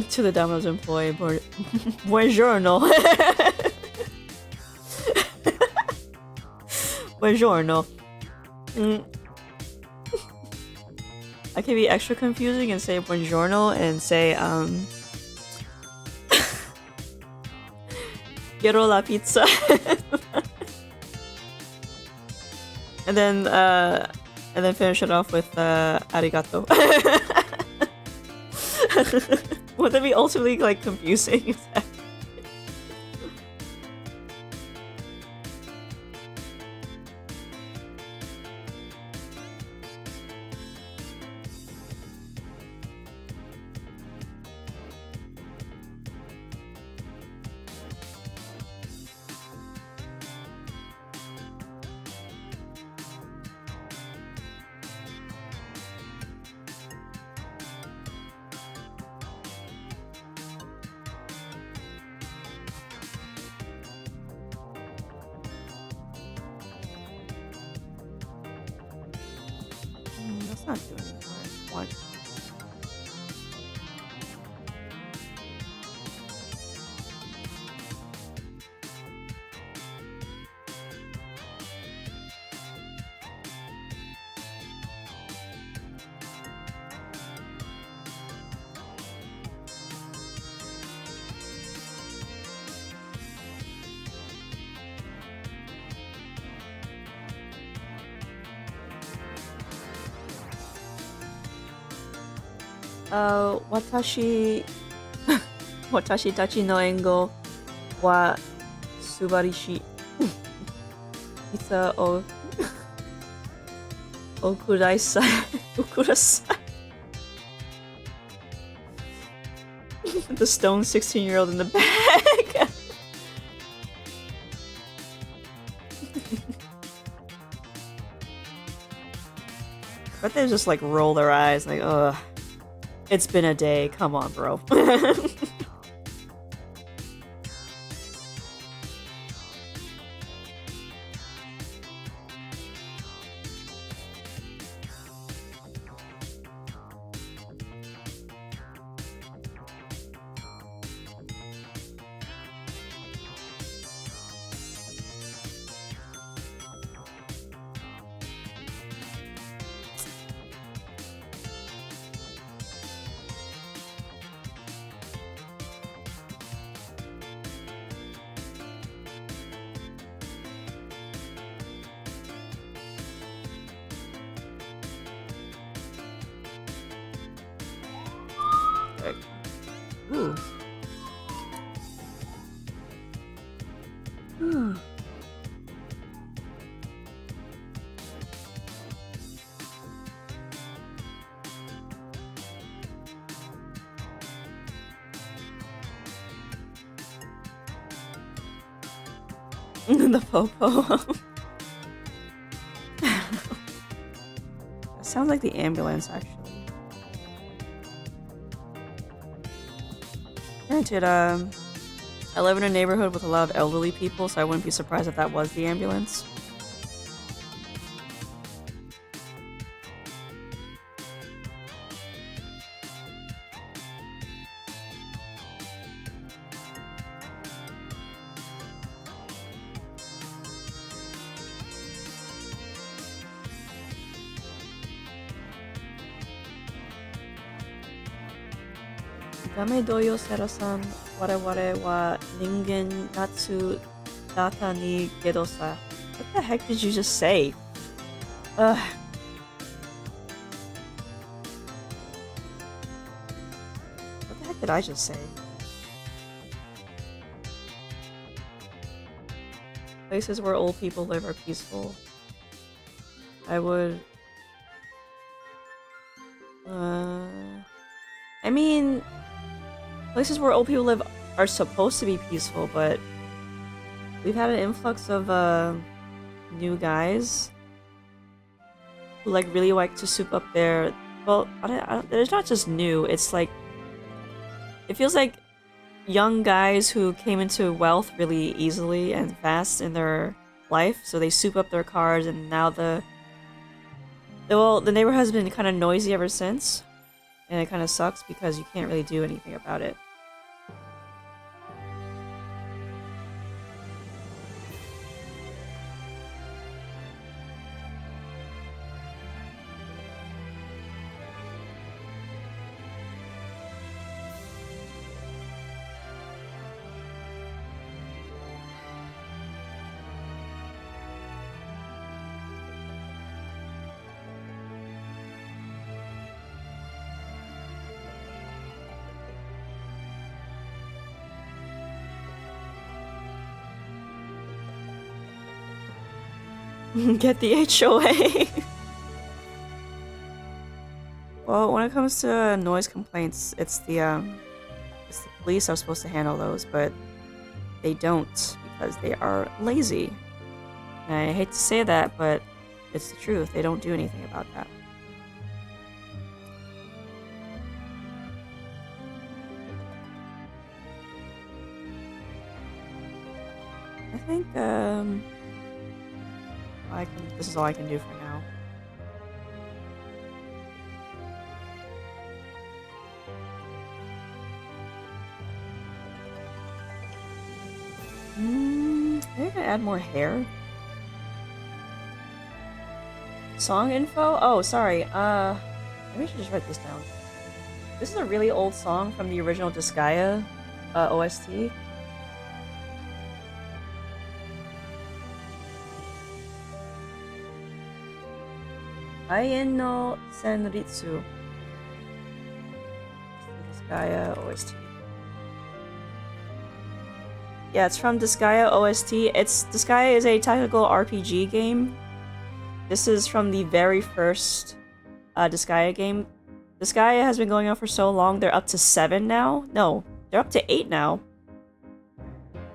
To the Domino's employee, buongiorno. Buongiorno. I can be extra confusing and say buongiorno and say quiero la pizza. and then finish it off with arigato. Would that be ultimately like confusing? That's not doing it. What? watashi watashi tachi no engo wa subarishi. Isa o okurasai. Okurasai. The stone 16-year-old in the back. But they just like roll their eyes like, ugh. It's been a day. Come on, bro. Ooh. The popo. That sounds like the ambulance, actually. Granted, I live in a neighborhood with a lot of elderly people, so I wouldn't be surprised if that was the ambulance. Dame doyo, Sera-san. Ware wa ningen natsu data ni gedo sa. What the heck did you just say? Ugh. What the heck did I just say? Places where old people live are peaceful. I would... I mean... Places where old people live are supposed to be peaceful, but... We've had an influx of, new guys who, like, really like to soup up their... Well, it's not just new, it's like... It feels like young guys who came into wealth really easily and fast in their life, so they soup up their cars, and now the neighborhood has been kind of noisy ever since, and it kind of sucks because you can't really do anything about it. Get the HOA! Well, when it comes to noise complaints, it's the police are supposed to handle those, but they don't because they are lazy. And I hate to say that, but it's the truth. They don't do anything about that. I think, this is all I can do for now. Maybe I can add more hair. Song info? Oh, sorry. Maybe I should just write this down. This is a really old song from the original Disgaea OST. Aien no Senritsu. Disgaea OST. Yeah, it's from Disgaea OST. Disgaea is a tactical RPG game. This is from the very first Disgaea game. Disgaea has been going on for so long, they're up to 7 now. No, they're up to 8 now.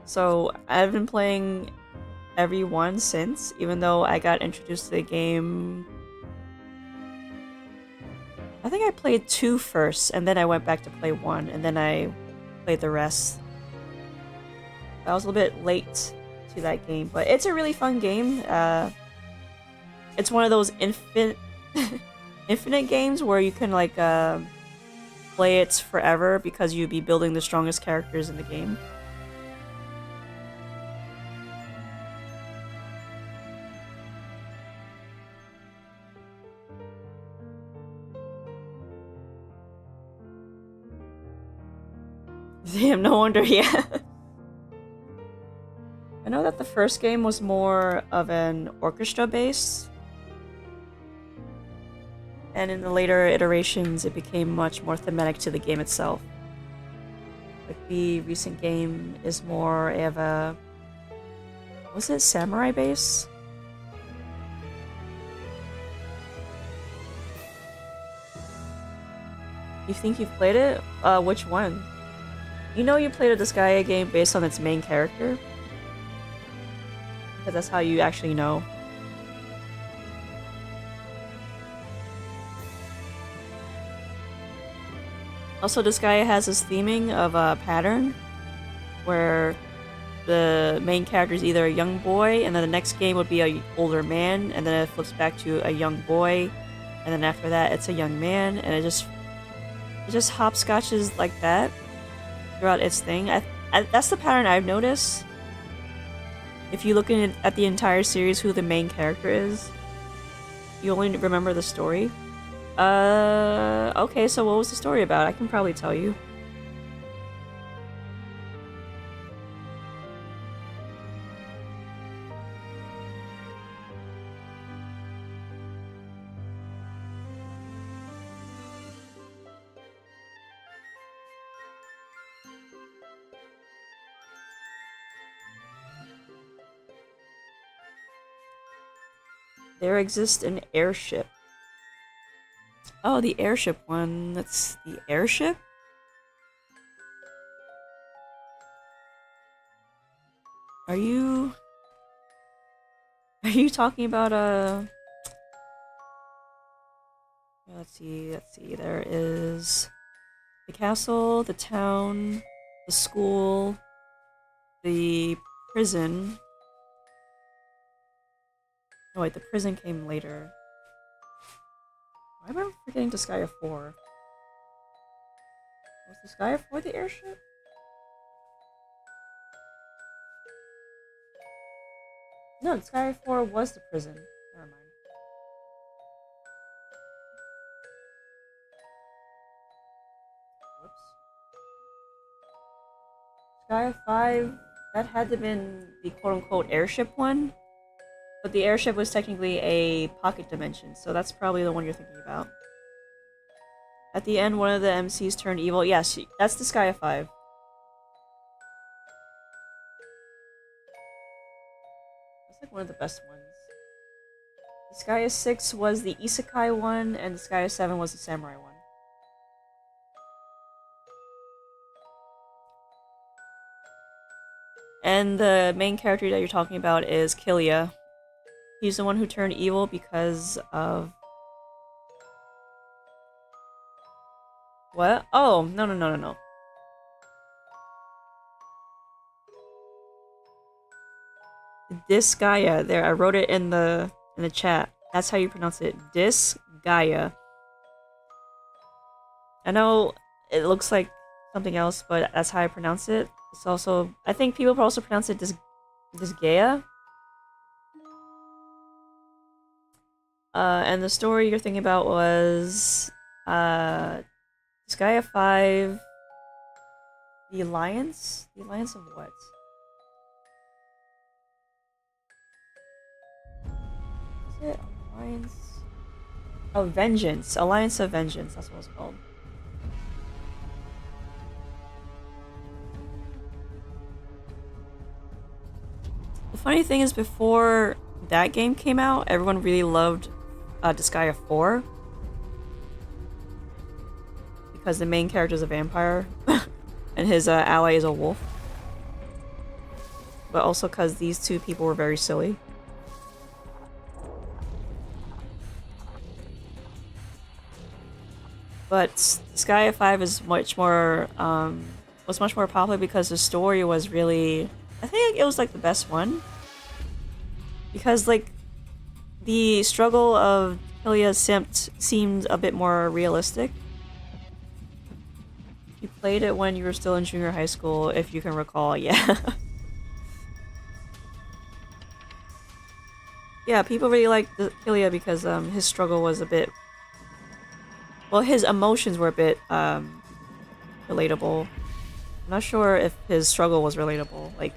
So I've been playing every one since, even though I got introduced to the game. I think I played 2 first, and then I went back to play 1, and then I played the rest. I was a little bit late to that game, but it's a really fun game. It's one of those infinite games where you can like play it forever because you'd be building the strongest characters in the game. Damn, no wonder, yeah. I know that the first game was more of an orchestra base. And in the later iterations, it became much more thematic to the game itself. Like the recent game is more of a... was it samurai base? You think you've played it? Which one? You know you played a Disgaea game based on its main character? Because that's how you actually know. Also, Disgaea has this theming of a pattern where the main character is either a young boy, and then the next game would be an older man, and then it flips back to a young boy, and then after that it's a young man, and it just hopscotches like that throughout its thing. That's the pattern I've noticed. If you look at the entire series, who the main character is, you only remember the story. Okay, so what was the story about? I can probably tell you. There exists an airship. Oh, the airship one. That's the airship? Are you talking about let's see. There is the castle, the town, the school, the prison. Oh wait, the prison came later. Why am I forgetting Disgaea 4? Was Disgaea 4 the airship? No, Disgaea 4 was the prison. Never mind. Whoops. Disgaea 5, that had to have been the quote-unquote airship one. But the airship was technically a pocket dimension, so that's probably the one you're thinking about. At the end, one of the MCs turned evil. Yes, that's Disgaea 5. That's like one of the best ones. Disgaea 6 was the Isekai one, and Disgaea 7 was the Samurai one. And the main character that you're talking about is Killia. He's the one who turned evil because of... What? Oh, no. Disgaea. There, I wrote it in the chat. That's how you pronounce it. Disgaea. I know it looks like something else, but that's how I pronounce it. It's also... I think people also pronounce it Disgaea. And the story you're thinking about was Disgaea 5, the Alliance? The Alliance of what? Is it Alliance? Oh, Vengeance. Alliance of Vengeance, that's what it's called. The funny thing is, before that game came out, everyone really loved Disgaea 4 because the main character is a vampire and his ally is a wolf. But also because these two people were very silly. But Disgaea 5 is much more was much more popular because the story was really, I think it was like the best one. Because like the struggle of Hylia Simpt seemed a bit more realistic. You played it when you were still in junior high school, if you can recall, yeah. Yeah, people really liked Hylia because his struggle was a bit, well, his emotions were a bit relatable. I'm not sure if his struggle was relatable. Like,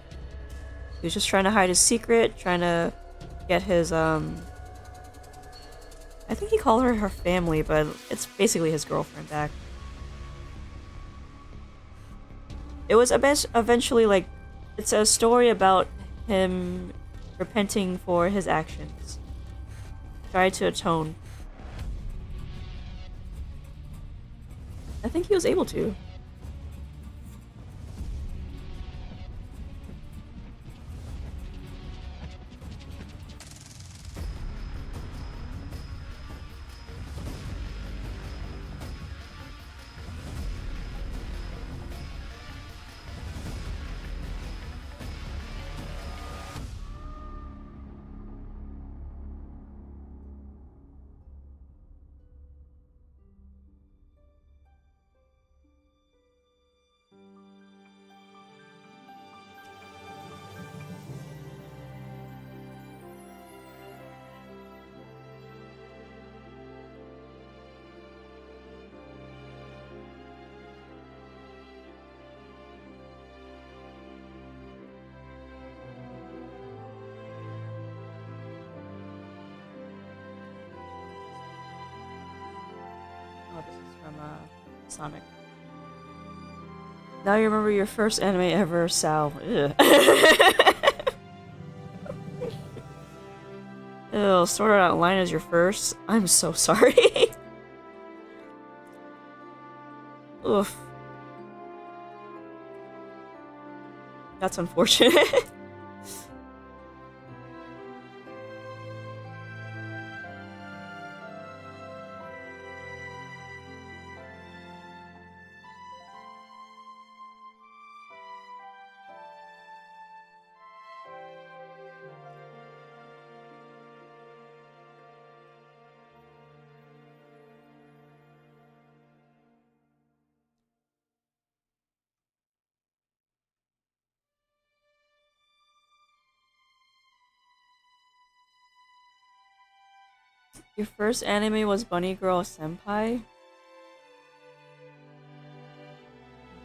he was just trying to hide his secret, trying to get his I think he called her family, but it's basically his girlfriend back. It was eventually like, it's a story about him repenting for his actions. Try to atone. I think he was able to. Oh, this is from Sonic. Now you remember your first anime ever, Sal. Ugh. Ew, Sword Art Online as your first? I'm so sorry. Oof. That's unfortunate. Your first anime was Bunny Girl Senpai?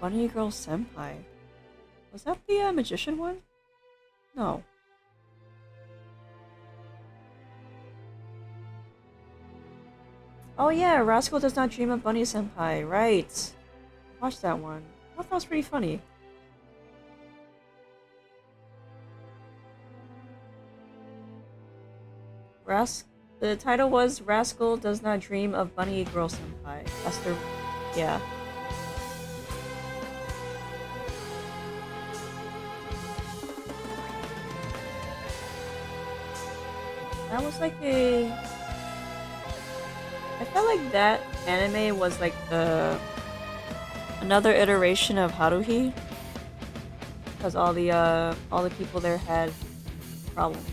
Bunny Girl Senpai? Was that the magician one? No. Oh yeah, Rascal Does Not Dream of Bunny Senpai, right. Watch that one. I thought that was pretty funny. The title was Rascal Does Not Dream of Bunny Girl Senpai. That's the... yeah. That was like a... I felt like that anime was like the... another iteration of Haruhi. Because all the people there had problems.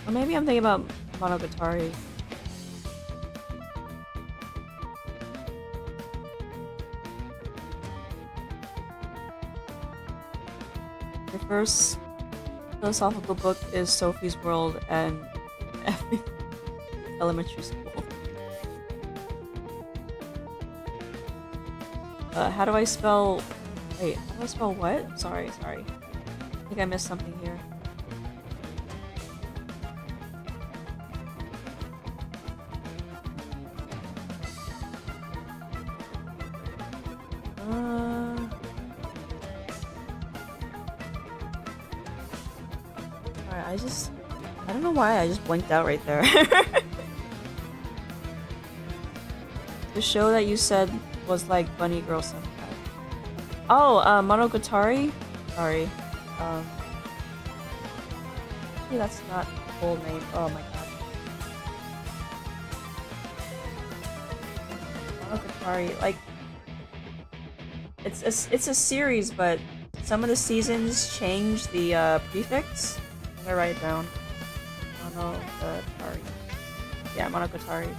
Or maybe I'm thinking about Monogatari. The first philosophical book is Sophie's World and Elementary School. How do I spell... wait, how do I spell what? Sorry. I think I missed something here. I don't know why I just blinked out right there. The show that you said was like Bunny Girl Senpai. Oh, Monogatari? Sorry. Maybe that's not the full name. Oh my god. Monogatari, like it's a series, but some of the seasons change the prefix. I'm gonna write it down. Monogatari. Yeah, Monogatari.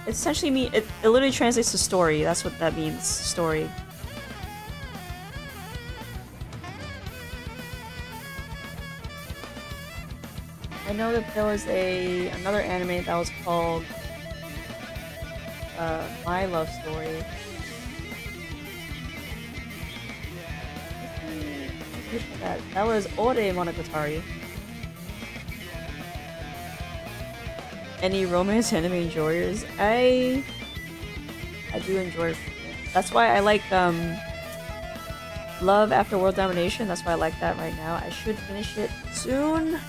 It essentially it literally translates to story. That's what that means. Story. I know that there was another anime that was called My Love Story. That was Ore Monogatari. Any romance anime enjoyers? I do enjoy. That's why I like Love After World Domination. That's why I like that right now. I should finish it soon.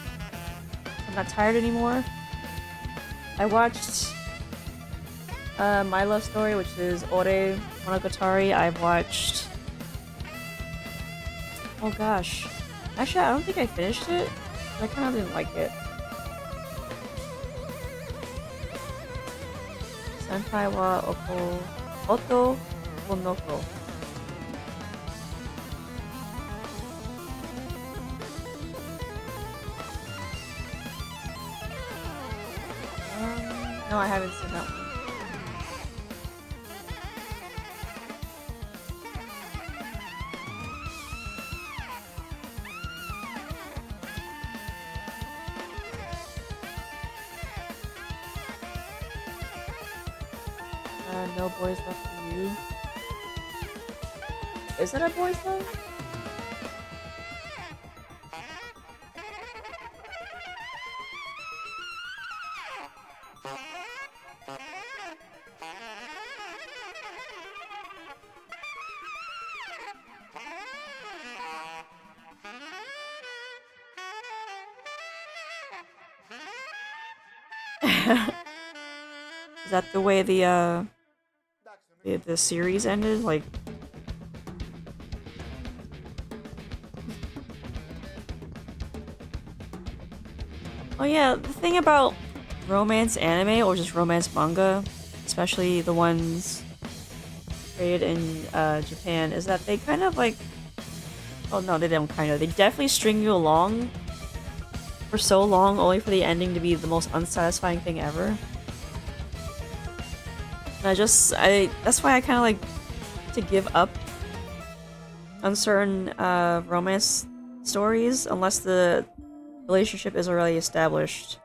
I'm not tired anymore. I watched My Love Story, which is Ore Monogatari. I've watched. Oh gosh. Actually, I don't think I finished it. I kind of didn't like it. Senpai wa Oto Onoko. No, I haven't seen that one. No Boys Left for You. Is it a boys love? Is that the way the series ended? Like, oh yeah, the thing about romance anime or just romance manga, especially the ones created in Japan, is that they kind of like, oh no, they don't kind of, they definitely string you along for so long only for the ending to be the most unsatisfying thing ever. And that's why I kind of like to give up on certain romance stories unless the relationship is already established.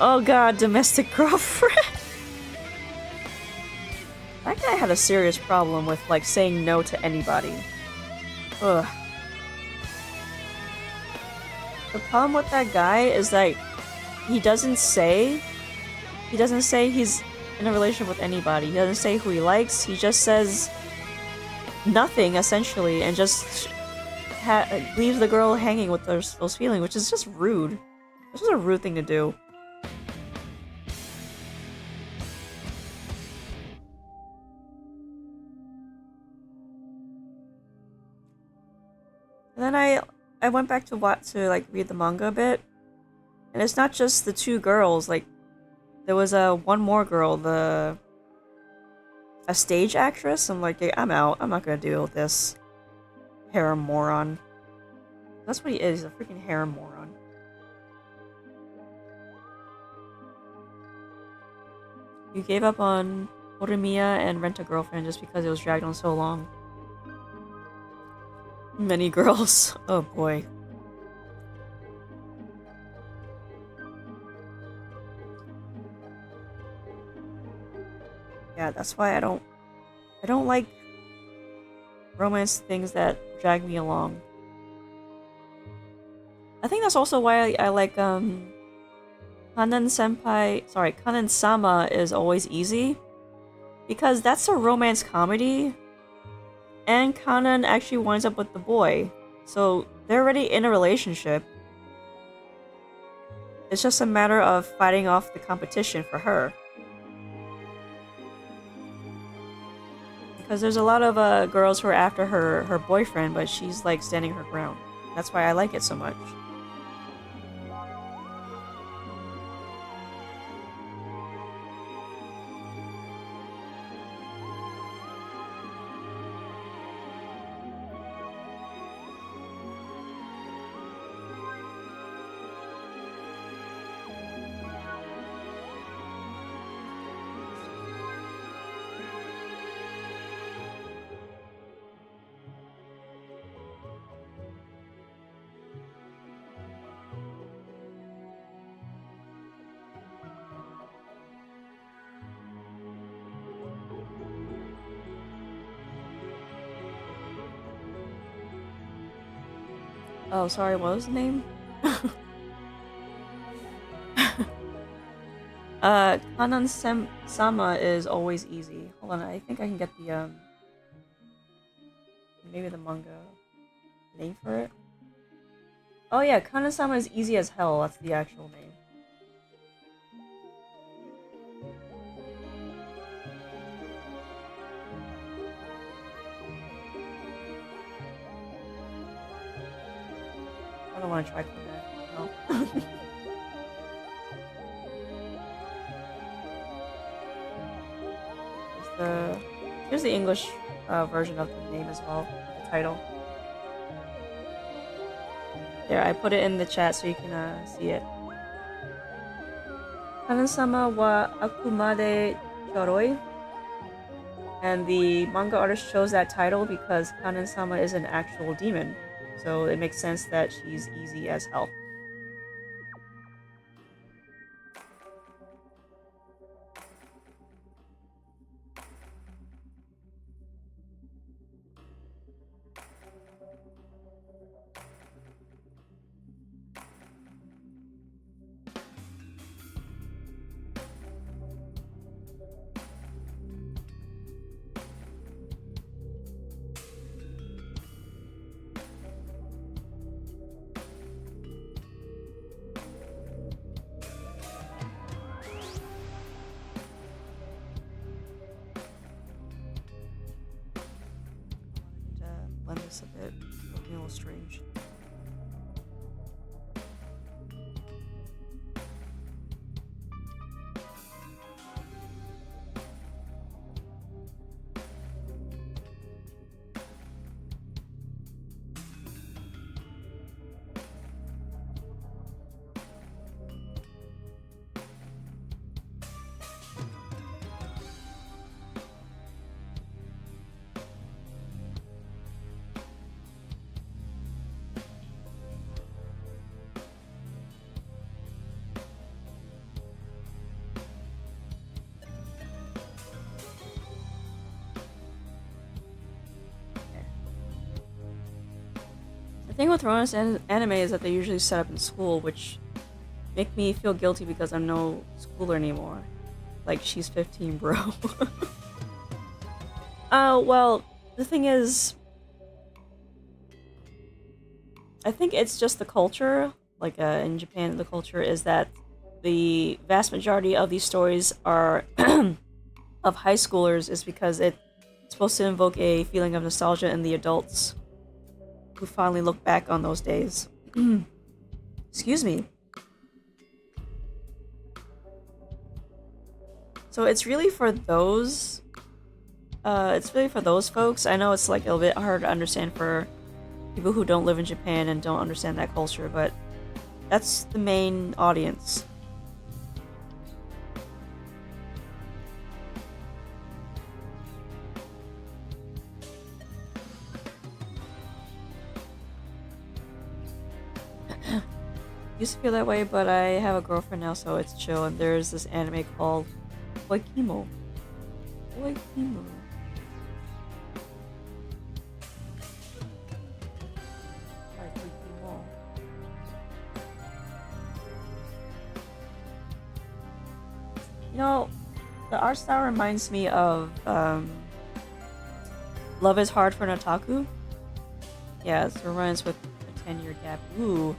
Oh god, domestic girlfriend. That guy had a serious problem with like saying no to anybody. Ugh. The problem with that guy is that he doesn't say he's in a relationship with anybody. He doesn't say who he likes. He just says nothing essentially and just leaves the girl hanging with those feelings, which is just rude. This is a rude thing to do. And then I went back to like read the manga a bit, and it's not just the two girls. Like there was one more girl, a stage actress. I'm like, hey, I'm out. I'm not gonna deal with this harem moron. That's what he is. He's a freaking harem moron. You gave up on Horimiya and Rent a Girlfriend just because it was dragged on so long. Many girls. Oh boy. Yeah, that's why I don't like romance things that drag me along. I think that's also why I like Kanan-sama is always easy. Because that's a romance comedy. And Kanan actually winds up with the boy. So they're already in a relationship. It's just a matter of fighting off the competition for her. Because there's a lot of girls who are after her boyfriend, but she's like standing her ground. That's why I like it so much. Oh, sorry, what was the name? Kanan-sama is always easy. Hold on, I think I can get the, maybe the manga name for it. Oh yeah, Kanan-sama is easy as hell, that's the actual name. I don't want to try that. No. Here's the English version of the name as well, the title. There, I put it in the chat so you can see it. Kanan-sama wa akumade choroi. And the manga artist chose that title because Kanan-sama is an actual demon. So it makes sense that she's easy as hell. Blend this a bit, it's looking a little strange. The thing with romance anime is that they usually set up in school, which make me feel guilty because I'm no schooler anymore. Like, she's 15, bro. Well, the thing is, I think it's just the culture. Like, in Japan, the culture is that the vast majority of these stories are of high schoolers is because it's supposed to invoke a feeling of nostalgia in the adults who finally look back on those days. Excuse me. So it's really for those folks. I know it's like a little bit hard to understand for people who don't live in Japan and don't understand that culture, but that's the main audience. Used to feel that way, but I have a girlfriend now, so it's chill. And there's this anime called Oikimo. Oikimo. know, the art style reminds me of Love is Hard for an Otaku. Yeah, it's runs with a 10-year gap. Ooh.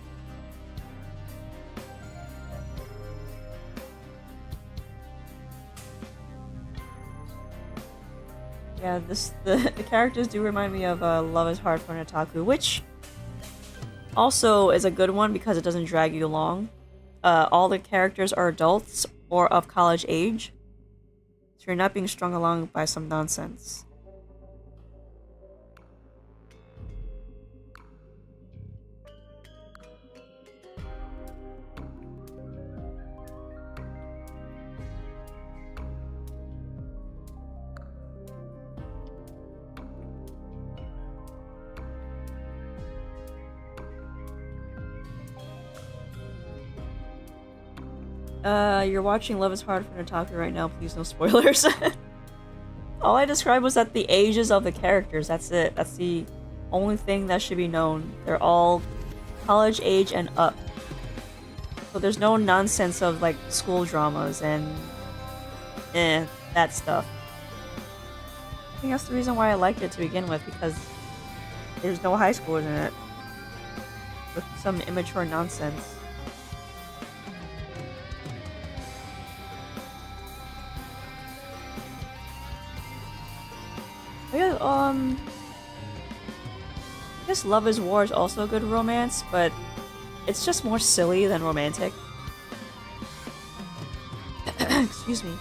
Yeah, the characters do remind me of Love is Hard for an Otaku, which also is a good one because it doesn't drag you along. All the characters are adults or of college age, so you're not being strung along by some nonsense. You're watching Love is Hard for an Otaku right now, please no spoilers. All I described was that the ages of the characters, that's it. That's the only thing that should be known. They're all college age and up. So there's no nonsense of like school dramas and that stuff. I think that's the reason why I liked it to begin with, because there's no high schoolers in it. With some immature nonsense. Yeah, I guess Love is War is also a good romance, but it's just more silly than romantic. Excuse me.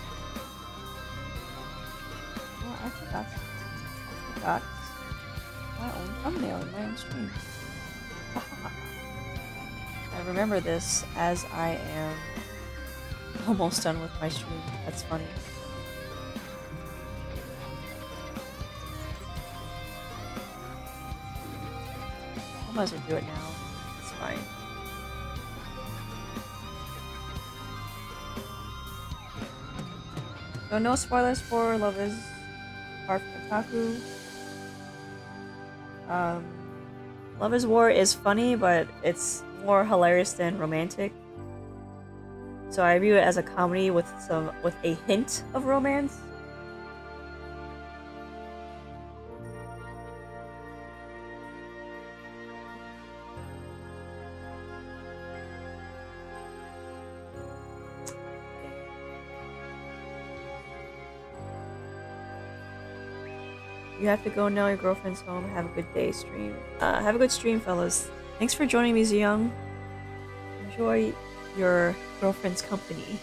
Oh, I forgot my own thumbnail in my own stream. I remember this as I am almost done with my stream. That's funny. I might as well do it now. It's fine. So no spoilers for Love is Hard for Otaku. Love is War is funny, but it's more hilarious than romantic. So I view it as a comedy with a hint of romance. You have to go now, your girlfriend's home. Have a good day, stream. Have a good stream, fellas. Thanks for joining me, Zyoung. Enjoy your girlfriend's company.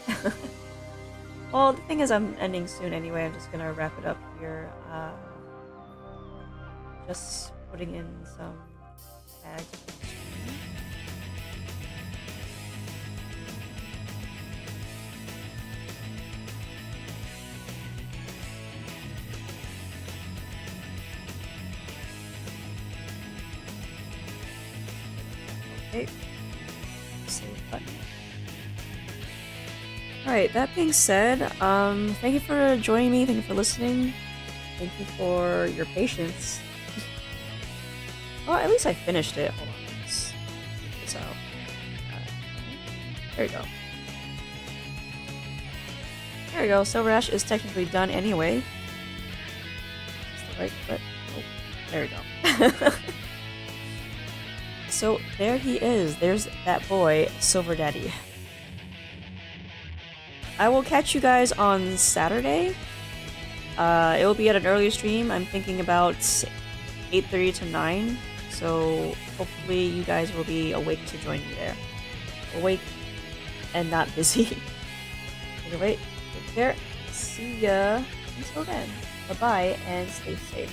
Well, the thing is, I'm ending soon anyway. I'm just gonna wrap it up here. Just putting in some tags. Okay. Save button. Alright, that being said, thank you for joining me, thank you for listening, thank you for your patience. Well, at least I finished it. Hold on, let's get this out. There you go. There you go, SilverAsh is technically done anyway. That's the right clip. Oh, there we go. So there he is. There's that boy, Silver Daddy. I will catch you guys on Saturday. It will be at an earlier stream. I'm thinking about 8:30 to 9. So hopefully you guys will be awake to join me there. Awake and not busy. Anyway, take care. See ya. Until then. Bye-bye and stay safe.